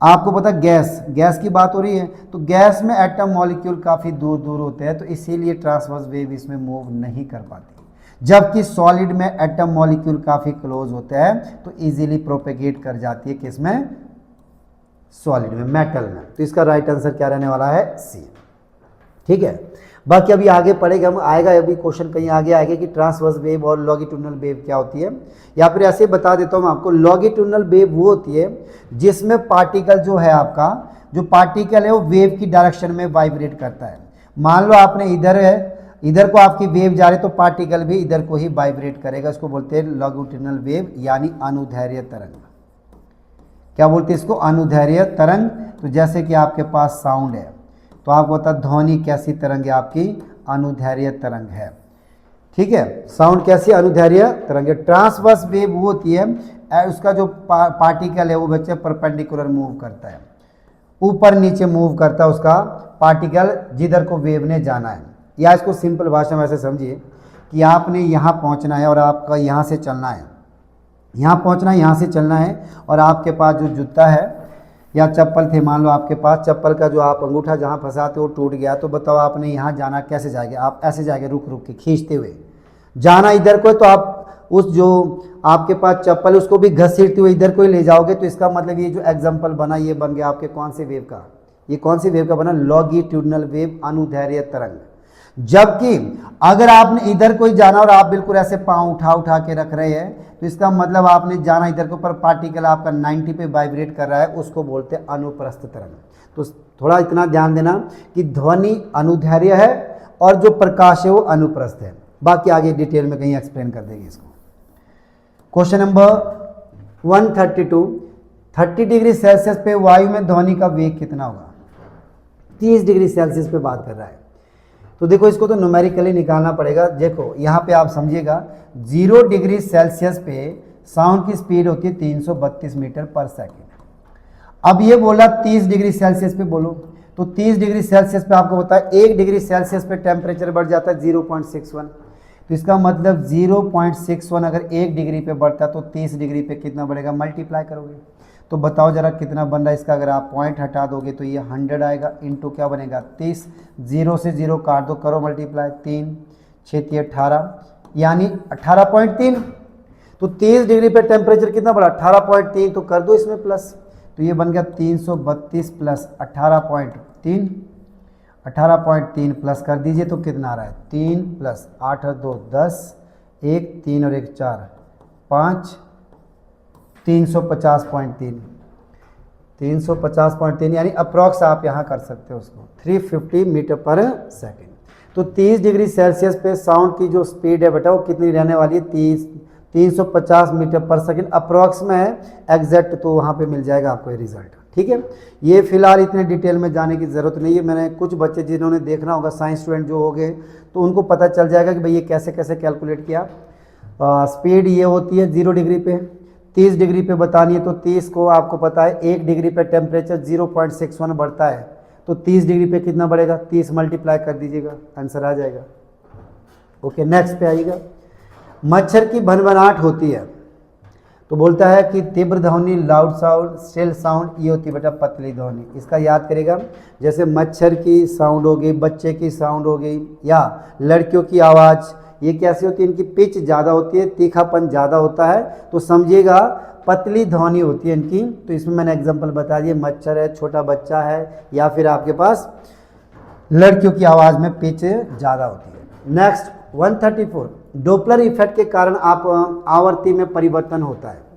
आपको पता है गैस की बात हो रही है, तो गैस में एटम मॉलिक्यूल काफ़ी दूर दूर होते हैं, तो इसीलिए ट्रांसवर्स वेव इसमें मूव नहीं कर पाती। जबकि सॉलिड में एटम मॉलिक्यूल काफ़ी क्लोज होते हैं तो इजीली प्रोपेगेट कर जाती है, किसमें? सॉलिड में, मेटल में। तो इसका राइट आंसर क्या रहने वाला है? सी, ठीक है। बाकी अभी आगे पढ़ेगा हम, आएगा अभी क्वेश्चन कहीं आगे आएगा कि ट्रांसवर्स वेव और लॉन्गिट्यूडिनल वेव क्या होती है। या फिर ऐसे बता देता हूँ मैं आपको, लॉन्गिट्यूडिनल वेव वो होती है जिसमें पार्टिकल जो है आपका, जो पार्टिकल है वो वेव की डायरेक्शन में वाइब्रेट करता है। मान लो आपने इधर है, इधर को आपकी वेव जा रही है तो पार्टिकल भी इधर को ही वाइब्रेट करेगा। इसको बोलते हैं लॉन्गिट्यूडिनल वेव, यानी अनुदैर्घ्य तरंग। क्या बोलते हैं इसको? अनुदैर्घ्य तरंग। तो जैसे कि आपके पास साउंड है तो आपको पता ध्वनि कैसी तरंग है? आपकी अनुदैर्घ्य तरंग है, ठीक है। साउंड कैसी? अनुदैर्घ्य तरंग है। ट्रांसवर्स वेव वो होती है, उसका जो पार्टिकल है वो बच्चे परपेंडिकुलर मूव करता है, ऊपर नीचे मूव करता है उसका पार्टिकल, जिधर को वेव ने जाना है। या इसको सिंपल भाषा में ऐसे समझिए कि आपने यहाँ पहुँचना है और आपका यहाँ से चलना है, यहाँ पहुँचना है, यहाँ से चलना है, और आपके पास जो जूता है या चप्पल थे, मान लो आपके पास चप्पल का जो आप अंगूठा जहाँ फंसाते हो टूट गया, तो बताओ आपने यहाँ जाना कैसे जाएगा? आप ऐसे जाएंगे रुक रुक के खींचते हुए, जाना इधर को है तो आप उस जो आपके पास चप्पल उसको भी घसीटते हुए इधर को ही ले जाओगे, तो इसका मतलब ये जो एग्जाम्पल बना ये बन गया आपके कौन से वेव का, ये कौन सी वेव का बना, लॉन्गिट्यूडिनल वेव, अनुदैर्ध्य तरंग। जबकि अगर आपने इधर को ही जाना और आप बिल्कुल ऐसे पांव उठा उठा के रख रहे हैं, तो इसका मतलब आपने जाना इधर को, पर पार्टिकल आपका 90 पे वाइब्रेट कर रहा है, उसको बोलते हैं अनुप्रस्थ तरंग। तो थोड़ा इतना ध्यान देना कि ध्वनि अनुदैर्ध्य है और जो प्रकाश है वो अनुप्रस्थ है। बाकी आगे डिटेल में कहीं एक्सप्लेन कर देंगे इसको। क्वेश्चन नंबर 132, 30 डिग्री सेल्सियस पे वायु में ध्वनि का वेग कितना होगा। 30 डिग्री सेल्सियस पे बात कर रहा है, तो देखो इसको तो न्यूमेरिकली निकालना पड़ेगा। देखो यहाँ पे आप समझिएगा, 0 डिग्री सेल्सियस पे साउंड की स्पीड होती है 332 मीटर पर सेकेंड। अब ये बोला 30 डिग्री सेल्सियस पे बोलो, तो 30 डिग्री सेल्सियस पे आपको पता है 1 डिग्री सेल्सियस पे टेम्परेचर बढ़ जाता है 0.61, तो इसका मतलब 0.61 अगर 1 डिग्री पे बढ़ता है तो 30 डिग्री पे कितना बढ़ेगा, मल्टीप्लाई करोगे तो बताओ जरा कितना बन रहा है इसका। अगर आप पॉइंट हटा दोगे तो ये 100 आएगा, इंटू क्या बनेगा 30, 0 से 0 काट दो, करो मल्टीप्लाई, 3 6 18, यानी 18.3। तो 30 डिग्री पे टेम्परेचर कितना बढ़ा, 18.3, तो कर दो इसमें प्लस, तो ये बन गया 332 प्लस 18.3, 18.3 प्लस कर दीजिए तो कितना आ रहा है, 3 प्लस 8 और 2 10, 1 3 और 1 4 5, 350.3, 350.3 यानी अप्रॉक्स आप यहाँ कर सकते हो उसको 350 मीटर पर सेकेंड। तो 30 डिग्री सेल्सियस पे साउंड की जो स्पीड है बेटा वो कितनी रहने वाली है, 350 मीटर पर सेकेंड अप्रॉक्स में है, एग्जैक्ट तो वहाँ पे मिल जाएगा आपको ये रिजल्ट। ठीक है, ये फिलहाल इतने डिटेल में जाने की ज़रूरत नहीं है। मैंने कुछ बच्चे जिन्होंने देखना होगा, साइंस स्टूडेंट जो हो गए, तो उनको पता चल जाएगा कि भाई ये कैसे कैसे कैलकुलेट किया। स्पीड ये होती है 0 डिग्री पे, 30 डिग्री पे बतानी है तो 30 को आपको पता है 1 डिग्री पे टेम्परेचर 0.61 बढ़ता है, तो 30 डिग्री पे कितना बढ़ेगा, 30 मल्टीप्लाई कर दीजिएगा, आंसर आ जाएगा। ओके, नेक्स्ट पे आइएगा। मच्छर की भनभनाहट होती है तो बोलता है कि तीव्र ध्वनि, लाउड साउंड, स्टिल साउंड, ये होती है बेटा पतली ध्वनि। इसका याद करेगा, जैसे मच्छर की साउंड हो गई, बच्चे की साउंड हो गई, या लड़कियों की आवाज़, ये कैसी होती है, इनकी पिच ज़्यादा होती है, तीखापन ज़्यादा होता है, तो समझिएगा पतली ध्वनि होती है इनकी। तो इसमें मैंने एग्जांपल बता दिए, मच्छर है, छोटा बच्चा है, या फिर आपके पास लड़कियों की आवाज़ में पिच ज़्यादा होती है। नेक्स्ट 134, डोपलर इफेक्ट के कारण आप आवृत्ति में परिवर्तन होता है।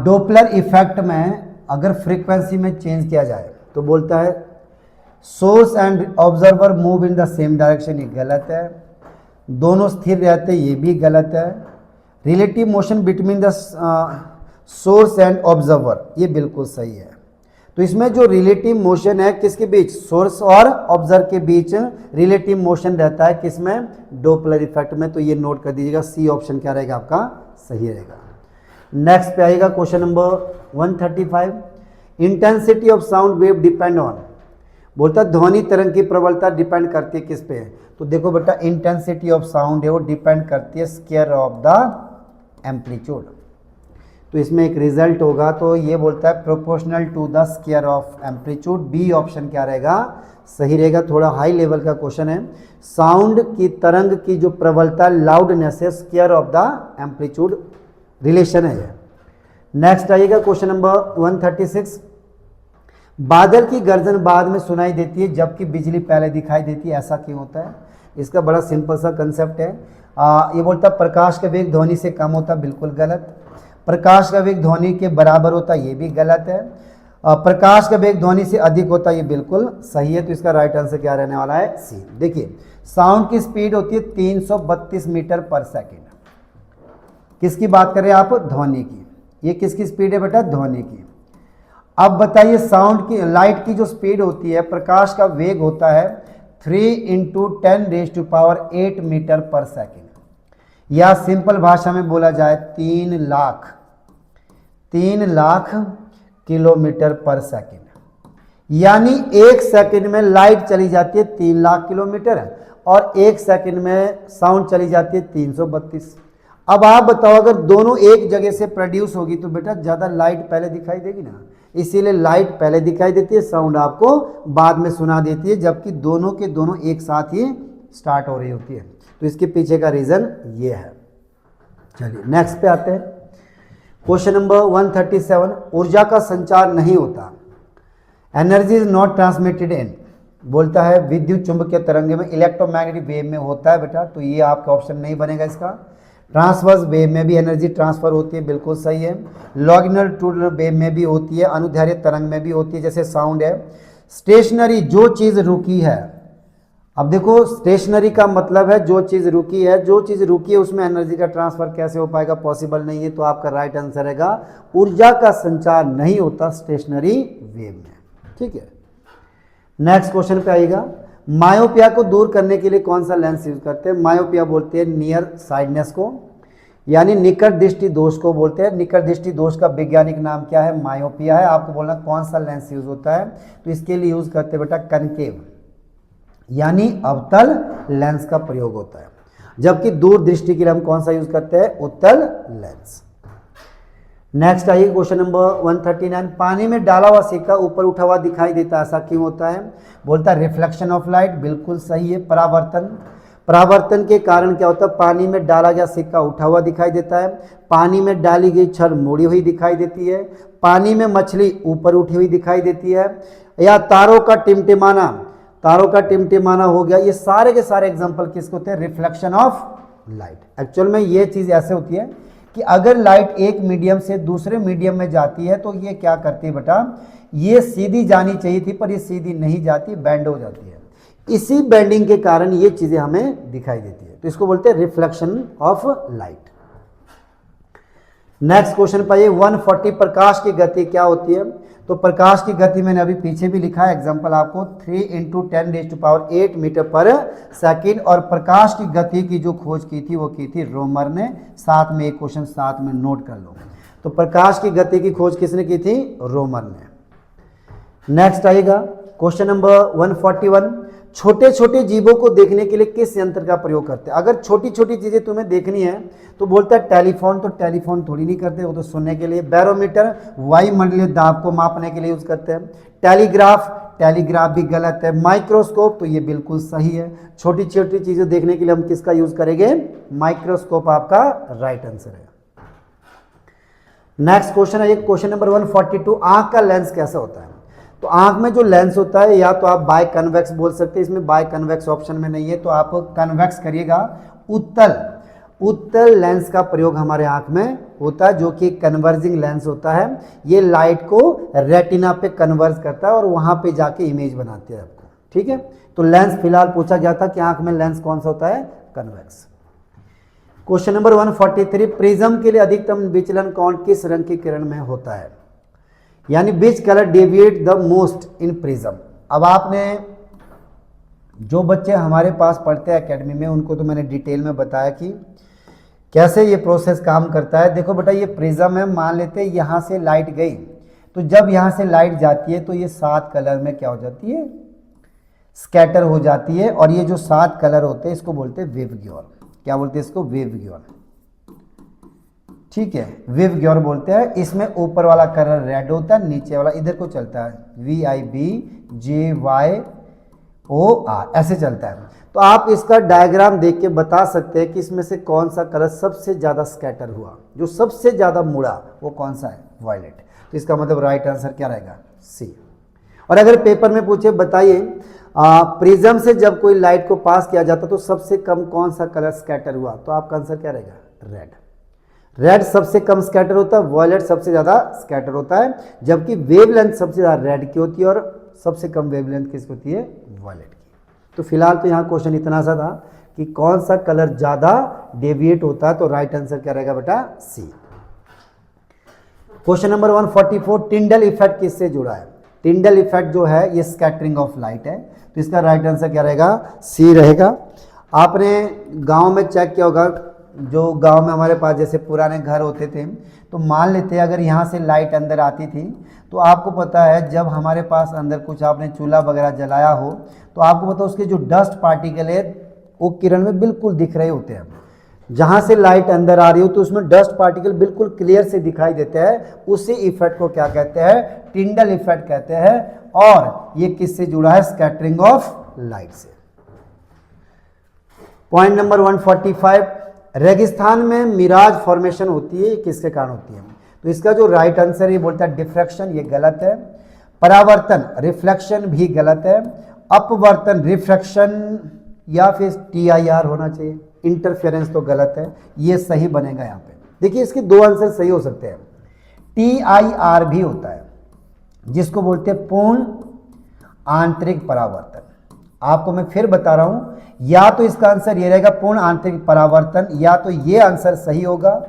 डोपलर इफेक्ट में अगर फ्रीक्वेंसी में चेंज किया जाए तो बोलता है source and observer move in the same direction, ये गलत है। दोनों स्थिर रहते, ये भी गलत है। Relative motion between the source and observer, ये बिल्कुल सही है। तो इसमें जो रिलेटिव मोशन है किसके बीच, सोर्स और ऑब्जर्व के बीच रिलेटिव मोशन रहता है, किसमें, डोपलर इफेक्ट में। तो ये नोट कर दीजिएगा, सी ऑप्शन क्या रहेगा आपका, सही रहेगा। नेक्स्ट पे आएगा question number 135, intensity of sound wave depend on, बोलता है ध्वनि तरंग की प्रबलता डिपेंड करती है किस पे। तो देखो बेटा, इंटेंसिटी ऑफ साउंड है वो डिपेंड करती है स्क्वायर ऑफ द एम्पलीट्यूड। तो इसमें एक रिजल्ट होगा, तो ये बोलता है proportional to the square of amplitude, B option क्या रहेगा, सही रहेगा। थोड़ा हाई लेवल का क्वेश्चन है। साउंड की तरंग की जो प्रबलता लाउडनेस है, square of the amplitude relation है। नेक्स्ट आइएगा क्वेश्चन नंबर 136, बादल की गर्जन बाद में सुनाई देती है जबकि बिजली पहले दिखाई देती है, ऐसा क्यों होता है। इसका बड़ा सिंपल सा कंसेप्ट है। ये बोलता है प्रकाश का वेग ध्वनि से कम होता है, बिल्कुल गलत। प्रकाश का वेग ध्वनि के बराबर होता है, ये भी गलत है। प्रकाश का वेग ध्वनि से अधिक होता है, ये बिल्कुल सही है। तो इसका राइट आंसर क्या रहने वाला है, सी। देखिए, साउंड की स्पीड होती है 332 मीटर पर सेकेंड। किसकी बात करें आप, ध्वनि की। ये किसकी स्पीड है बेटा, ध्वनि की। अब बताइए, साउंड की, लाइट की जो स्पीड होती है, प्रकाश का वेग होता है 3 × 10⁸ मीटर पर सेकेंड, या सिंपल भाषा में बोला जाए 3 लाख किलोमीटर पर सेकेंड। यानी 1 सेकेंड में लाइट चली जाती है 3 लाख किलोमीटर, और 1 सेकेंड में साउंड चली जाती है 332। अब आप बताओ, अगर दोनों एक जगह से प्रोड्यूस होगी तो बेटा ज़्यादा लाइट पहले दिखाई देगी ना, इसीलिए लाइट पहले दिखाई देती है, साउंड आपको बाद में सुना देती है, जबकि दोनों के दोनों एक साथ ही स्टार्ट हो रही होती है। तो इसके पीछे का रीज़न ये है। चलिए नेक्स्ट पे आते हैं। क्वेश्चन नंबर 137, ऊर्जा का संचार नहीं होता, energy is not transmitted in, बोलता है विद्युत चुंबकीय तरंग में इलेक्ट्रोमैग्नेटिक वेव में होता है बेटा, तो ये आपका ऑप्शन नहीं बनेगा इसका। ट्रांसवर्स वेव में भी एनर्जी ट्रांसफर होती है, बिल्कुल सही है। लॉन्गिट्यूडनल वेव में भी होती है, अनुदैर्ध्य तरंग में भी होती है, जैसे साउंड है। स्टेशनरी, जो चीज़ रुकी है, अब देखो स्टेशनरी का मतलब है जो चीज़ रुकी है, जो चीज़ रुकी है उसमें एनर्जी का ट्रांसफर कैसे हो पाएगा, पॉसिबल नहीं है। तो आपका राइट आंसर रहेगा ऊर्जा का संचार नहीं होता स्टेशनरी वेव में। ठीक है, नेक्स्ट क्वेश्चन पे आएगा। मायोपिया को दूर करने के लिए कौन सा लेंस यूज करते हैं? मायोपिया बोलते हैं नियर साइडनेस को, यानी निकट दृष्टि दोष को बोलते हैं। निकट दृष्टि दोष का वैज्ञानिक नाम क्या है? मायोपिया है। आपको बोलना कौन सा लेंस यूज होता है, तो इसके लिए यूज करते हैं बेटा कनकेव, यानी अवतल लेंस का प्रयोग होता है। जबकि दूर दृष्टि के लिए हम कौन सा यूज करते हैं? उत्तल लेंस। नेक्स्ट आइए क्वेश्चन नंबर 139, पानी में डाला हुआ सिक्का ऊपर उठा हुआ दिखाई देता है, ऐसा क्यों होता है? बोलता है रिफ्लेक्शन ऑफ लाइट, बिल्कुल सही है। परावर्तन, परावर्तन के कारण क्या होता है? पानी में डाला गया सिक्का उठा हुआ दिखाई देता है, पानी में डाली गई छड़ मुड़ी हुई दिखाई देती है, पानी में मछली ऊपर उठी हुई दिखाई देती है, या तारों का टिमटिमाना, तारों का टिमटिमाना हो गया। ये सारे के सारे एग्जाम्पल किसके होते हैं? Reflection of light. एक्चुअल में ये चीज़ ऐसे होती है कि अगर लाइट एक मीडियम से दूसरे मीडियम में जाती है तो ये क्या करती है बेटा, ये सीधी जानी चाहिए थी पर ये सीधी नहीं जाती, बैंड हो जाती है। इसी बेंडिंग के कारण ये चीजें हमें दिखाई देती है, तो इसको बोलते हैं reflection of light. Next question पाइए 140, प्रकाश की गति क्या होती है? तो प्रकाश की गति मैंने अभी पीछे भी लिखा है एग्जांपल आपको, 3 × 10⁸ मीटर पर सेकंड। और प्रकाश की गति की जो खोज की थी वो की थी रोमर ने। साथ में एक क्वेश्चन साथ में नोट कर लो, तो प्रकाश की गति की खोज किसने की थी? रोमर ने। नेक्स्ट आएगा क्वेश्चन नंबर 141, छोटे छोटे जीवों को देखने के लिए किस यंत्र का प्रयोग करते हैं? अगर छोटी छोटी चीजें तुम्हें देखनी है तो बोलता है टेलीफोन, तो टेलीफोन थोड़ी नहीं करते, वो तो सुनने के लिए। बैरोमीटर, वायुमंडलीय दाब को मापने के लिए यूज करते हैं। टेलीग्राफ, टेलीग्राफ भी गलत है। माइक्रोस्कोप, तो ये बिल्कुल सही है। छोटी छोटी चीजें देखने के लिए हम किसका यूज करेंगे? माइक्रोस्कोप आपका राइट आंसर है। नेक्स्ट क्वेश्चन है क्वेश्चन नंबर 142, आंख का लेंस कैसा होता है? तो आंख में जो लेंस होता है या तो आप बाय कन्वेक्स बोल सकते हैं, इसमें बाय कन्वेक्स ऑप्शन में नहीं है, तो आप कन्वेक्स करिएगा। उत्तल, उत्तल लेंस का प्रयोग हमारे आंख में होता है, जो कि कन्वर्जिंग लेंस होता है। ये लाइट को रेटिना पे कन्वर्ज करता है और वहां पे जाके इमेज बनाते हैं आपको। ठीक है, तो लेंस फिलहाल पूछा गया था कि आंख में लेंस कौन सा होता है? कन्वेक्स। क्वेश्चन नंबर 143, प्रिज्म के लिए अधिकतम विचलन कौन किस रंग की किरण में होता है? यानी which colour deviate the most in prism. अब आपने जो बच्चे हमारे पास पढ़ते हैं एकेडमी में, उनको तो मैंने डिटेल में बताया कि कैसे ये प्रोसेस काम करता है। देखो बेटा, ये प्रिज्म है, मान लेते हैं यहाँ से लाइट गई, तो जब यहाँ से लाइट जाती है तो ये 7 कलर में क्या हो जाती है? स्कैटर हो जाती है। और ये जो 7 कलर होते हैं इसको बोलते हैं वेवग्योर। क्या बोलते हैं इसको? वेवग्योर। ठीक है, वेवग्योर बोलते हैं। इसमें ऊपर वाला कलर रेड होता है, नीचे वाला इधर को चलता है, VIBJYOR ऐसे चलता है। तो आप इसका डायग्राम देख के बता सकते हैं कि इसमें से कौन सा कलर सबसे ज़्यादा स्कैटर हुआ, जो सबसे ज़्यादा मुड़ा वो कौन सा है? वायलेट। तो इसका मतलब राइट आंसर क्या रहेगा? सी। और अगर पेपर में पूछे बताइए प्रिज्म से जब कोई लाइट को पास किया जाता तो सबसे कम कौन सा कलर स्कैटर हुआ, तो आपका आंसर क्या रहेगा? रेड। रेड सबसे कम स्कैटर होता है, वॉयलेट सबसे ज़्यादा स्कैटर होता है, जबकि वेवलेंथ सबसे ज़्यादा रेड की होती है और सबसे कम वेवलेंथ किसकी होती है? वॉयलेट की। तो फिलहाल तो यहाँ क्वेश्चन इतना सा था कि कौन सा कलर ज़्यादा डेविएट होता है, तो राइट आंसर क्या रहेगा बेटा? सी। क्वेश्चन नंबर 144, टिंडल इफेक्ट किससे जुड़ा है? टिंडल इफेक्ट जो है ये स्कैटरिंग ऑफ लाइट है, तो इसका राइट आंसर क्या रहेगा? सी रहेगा। आपने गाँव में चेक किया होगा, जो गांव में हमारे पास जैसे पुराने घर होते थे, तो मान लेते हैं अगर यहाँ से लाइट अंदर आती थी, तो आपको पता है जब हमारे पास अंदर कुछ आपने चूल्हा वगैरह जलाया हो तो आपको पता है उसके जो डस्ट पार्टिकल है वो किरण में बिल्कुल दिख रहे होते हैं। जहाँ से लाइट अंदर आ रही हो तो उसमें डस्ट पार्टिकल बिल्कुल क्लियर से दिखाई देते हैं। उसी इफेक्ट को क्या कहते हैं? टिंडल इफेक्ट कहते हैं। और ये किससे जुड़ा है? स्कैटरिंग ऑफ लाइट से। पॉइंट नंबर 145, रेगिस्तान में मिराज फॉर्मेशन होती है, किसके कारण होती है? तो इसका जो राइट आंसर ये बोलता है डिफ्रैक्शन, ये गलत है। परावर्तन रिफ्लेक्शन भी गलत है। अपवर्तन रिफ्रैक्शन या फिर TIR होना चाहिए। इंटरफेरेंस तो गलत है, ये सही बनेगा यहाँ पे। देखिए इसके दो आंसर सही हो सकते हैं। TIR भी होता है जिसको बोलते हैं पूर्ण आंतरिक परावर्तन। आपको मैं फिर बता रहा हूं, या तो इसका आंसर ये रहेगा पूर्ण आंतरिक परावर्तन, या तो ये आंसर सही होगा,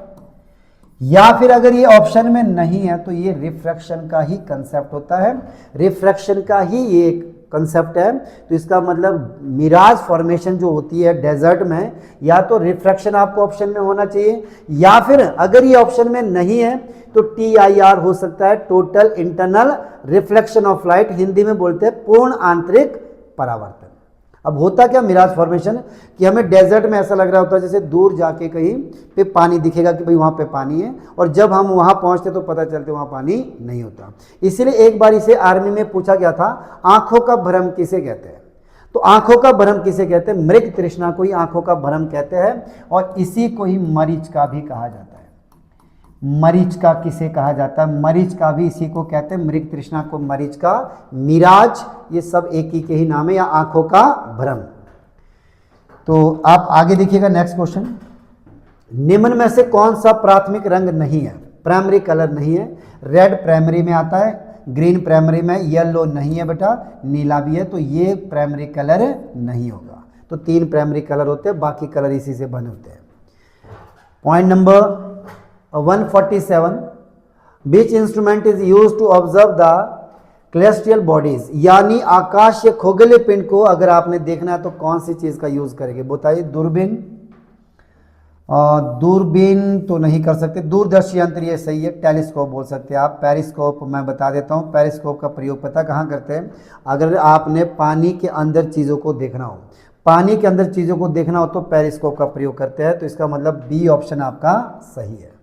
या फिर अगर ये ऑप्शन में नहीं है तो ये रिफ्रैक्शन का ही कंसेप्ट होता है, रिफ्रैक्शन का ही ये कंसेप्ट है। तो इसका मतलब मिराज फॉर्मेशन जो होती है डेजर्ट में, या तो रिफ्रैक्शन आपको ऑप्शन में होना चाहिए, या फिर अगर ये ऑप्शन में नहीं है तो TIR हो सकता है, total internal reflection of light, Hindi में बोलते हैं पूर्ण आंतरिक परावर्तन। अब होता क्या मिराज फॉर्मेशन कि हमें डेजर्ट में ऐसा लग रहा होता है जैसे दूर जाके कहीं पे पानी दिखेगा कि भाई वहाँ पे पानी है, और जब हम वहाँ पहुँचते तो पता चलते वहाँ पानी नहीं होता। इसीलिए एक बार इसे आर्मी में पूछा गया था, आंखों का भ्रम किसे कहते हैं? तो आंखों का भ्रम किसे कहते हैं? मृग तृष्णा को ही आंखों का भ्रम कहते हैं, और इसी को ही मरीचिका भी कहा जाता है। मरीचिका किसे कहा जाता है? मरीचिका भी इसी को कहते हैं, मृग तृष्णा को मरीचिका, मिराज, ये सब एक ही के ही नाम है, या आंखों का भ्रम। तो आप आगे देखिएगा नेक्स्ट क्वेश्चन, निम्न में से कौन सा प्राथमिक रंग नहीं है? प्राइमरी कलर नहीं है। रेड प्राइमरी में आता है, ग्रीन प्राइमरी में, येलो नहीं है बेटा, नीला भी है, तो ये प्राइमरी कलर नहीं होगा। तो 3 प्राइमरी कलर होते हैं, बाकी कलर इसी से बने होते हैं। Point number 147, which instrument is used to observe the celestial bodies, यानी आकाशीय खगोलीय पिंड को अगर आपने देखना है तो कौन सी चीज का यूज करेंगे? बताइए। दूरबीन, दूरबीन तो नहीं कर सकते, दूरदर्शी यंत्र ये सही है, टेलीस्कोप बोल सकते हैं आप। पेरिस्कोप मैं बता देता हूँ, पेरिस्कोप का प्रयोग पता कहाँ करते हैं? अगर आपने पानी के अंदर चीज़ों को देखना हो, पानी के अंदर चीज़ों को देखना हो तो पेरिस्कोप का प्रयोग करते हैं। तो इसका मतलब बी ऑप्शन आपका सही है।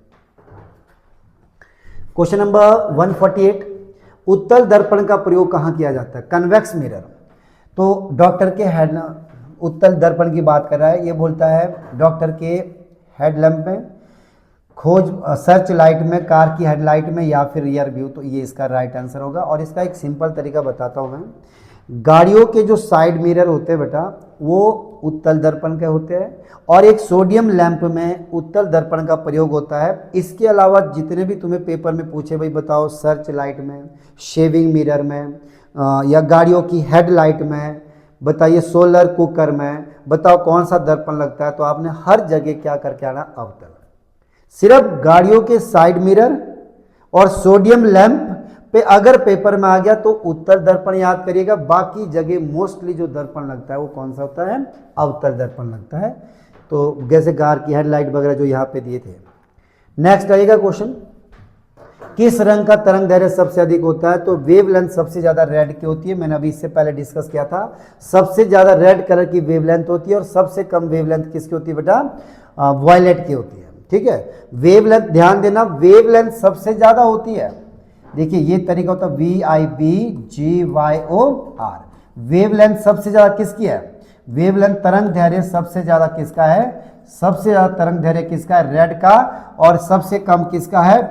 क्वेश्चन नंबर 148, उत्तल दर्पण का प्रयोग कहाँ किया जाता है? Convex mirror. तो डॉक्टर के हेड, उत्तल दर्पण की बात कर रहा है, ये बोलता है डॉक्टर के हेडलैम्प में, खोज सर्च लाइट में, कार की हेडलाइट में, या फिर रियर व्यू। तो ये इसका राइट आंसर होगा। और इसका एक सिंपल तरीका बताता हूँ मैं, गाड़ियों के जो साइड मिरर होते हैं बेटा वो उत्तल दर्पण के होते हैं, और एक सोडियम लैंप में उत्तल दर्पण का प्रयोग होता है। इसके अलावा जितने भी तुम्हें पेपर में पूछे भाई बताओ, सर्च लाइट में, शेविंग मिरर में, या गाड़ियों की हेडलाइट में, बताइए सोलर कुकर में, बताओ कौन सा दर्पण लगता है? तो आपने हर जगह क्या करके आना? अवतल। सिर्फ गाड़ियों के साइड मिरर और सोडियम लैंप पे अगर पेपर में आ गया तो उत्तल दर्पण याद करिएगा, बाकी जगह मोस्टली जो दर्पण लगता है वो कौन सा होता है? अवतल दर्पण लगता है। तो जैसे कार की हेडलाइट वगैरह जो यहाँ पे दिए थे। नेक्स्ट आएगा क्वेश्चन, किस रंग का तरंग दैर्घ्य सबसे अधिक होता है? तो वेवलेंथ सबसे ज्यादा रेड की होती है, मैंने अभी इससे पहले डिस्कस किया था। सबसे ज्यादा रेड कलर की वेवलेंथ होती है, और सबसे कम वेवलेंथ किसकी होती है बेटा? वॉयलेट की होती है। ठीक है, वेवलेंथ ध्यान देना, वेवलेंथ सबसे ज्यादा होती है। देखिए ये तरीका होता है VIBGYOR, वेवलेंथ सबसे ज्यादा किसकी है? वेवलेंथ तरंग दैर्घ्य सबसे ज्यादा किसका है? सबसे ज्यादा तरंग दैर्घ्य किसका है? रेड का। और सबसे कम किसका है?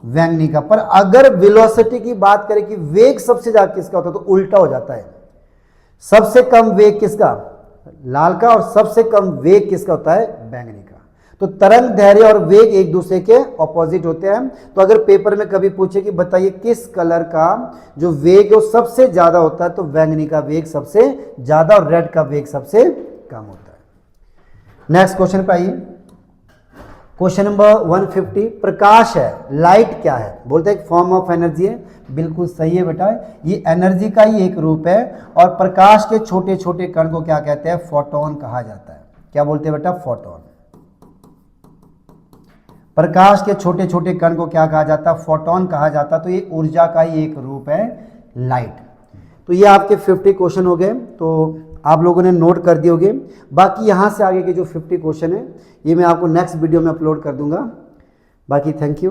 बैंगनी का। पर अगर वेलोसिटी की बात करें कि वेग सबसे ज्यादा किसका होता है, तो उल्टा हो जाता है। सबसे कम वेग किसका? लाल का। और सबसे कम वेग किसका होता है? बैंगनी का। तो तरंग दैर्घ्य और वेग एक दूसरे के ऑपोजिट होते हैं। तो अगर पेपर में कभी पूछे कि बताइए किस कलर का जो वेग है वो सबसे ज्यादा होता है, तो बैंगनी का वेग सबसे ज्यादा और रेड का वेग सबसे कम होता है। नेक्स्ट क्वेश्चन पे आइए। क्वेश्चन नंबर 150, प्रकाश है, लाइट क्या है? बोलते हैं एक फॉर्म ऑफ एनर्जी है। बिल्कुल सही है बेटा, ये एनर्जी का ही एक रूप है। और प्रकाश के छोटे छोटे कण को क्या कहते हैं? फोटोन कहा जाता है। क्या बोलते हैं बेटा? फोटोन। प्रकाश के छोटे छोटे कण को क्या कहा जाता है? फोटोन कहा जाता है। तो ये ऊर्जा का ही एक रूप है, लाइट। तो ये आपके 50 क्वेश्चन हो गए, तो आप लोगों ने नोट कर दिए होंगे। बाकी यहाँ से आगे के जो 50 क्वेश्चन है ये मैं आपको नेक्स्ट वीडियो में अपलोड कर दूंगा। बाकी थैंक यू।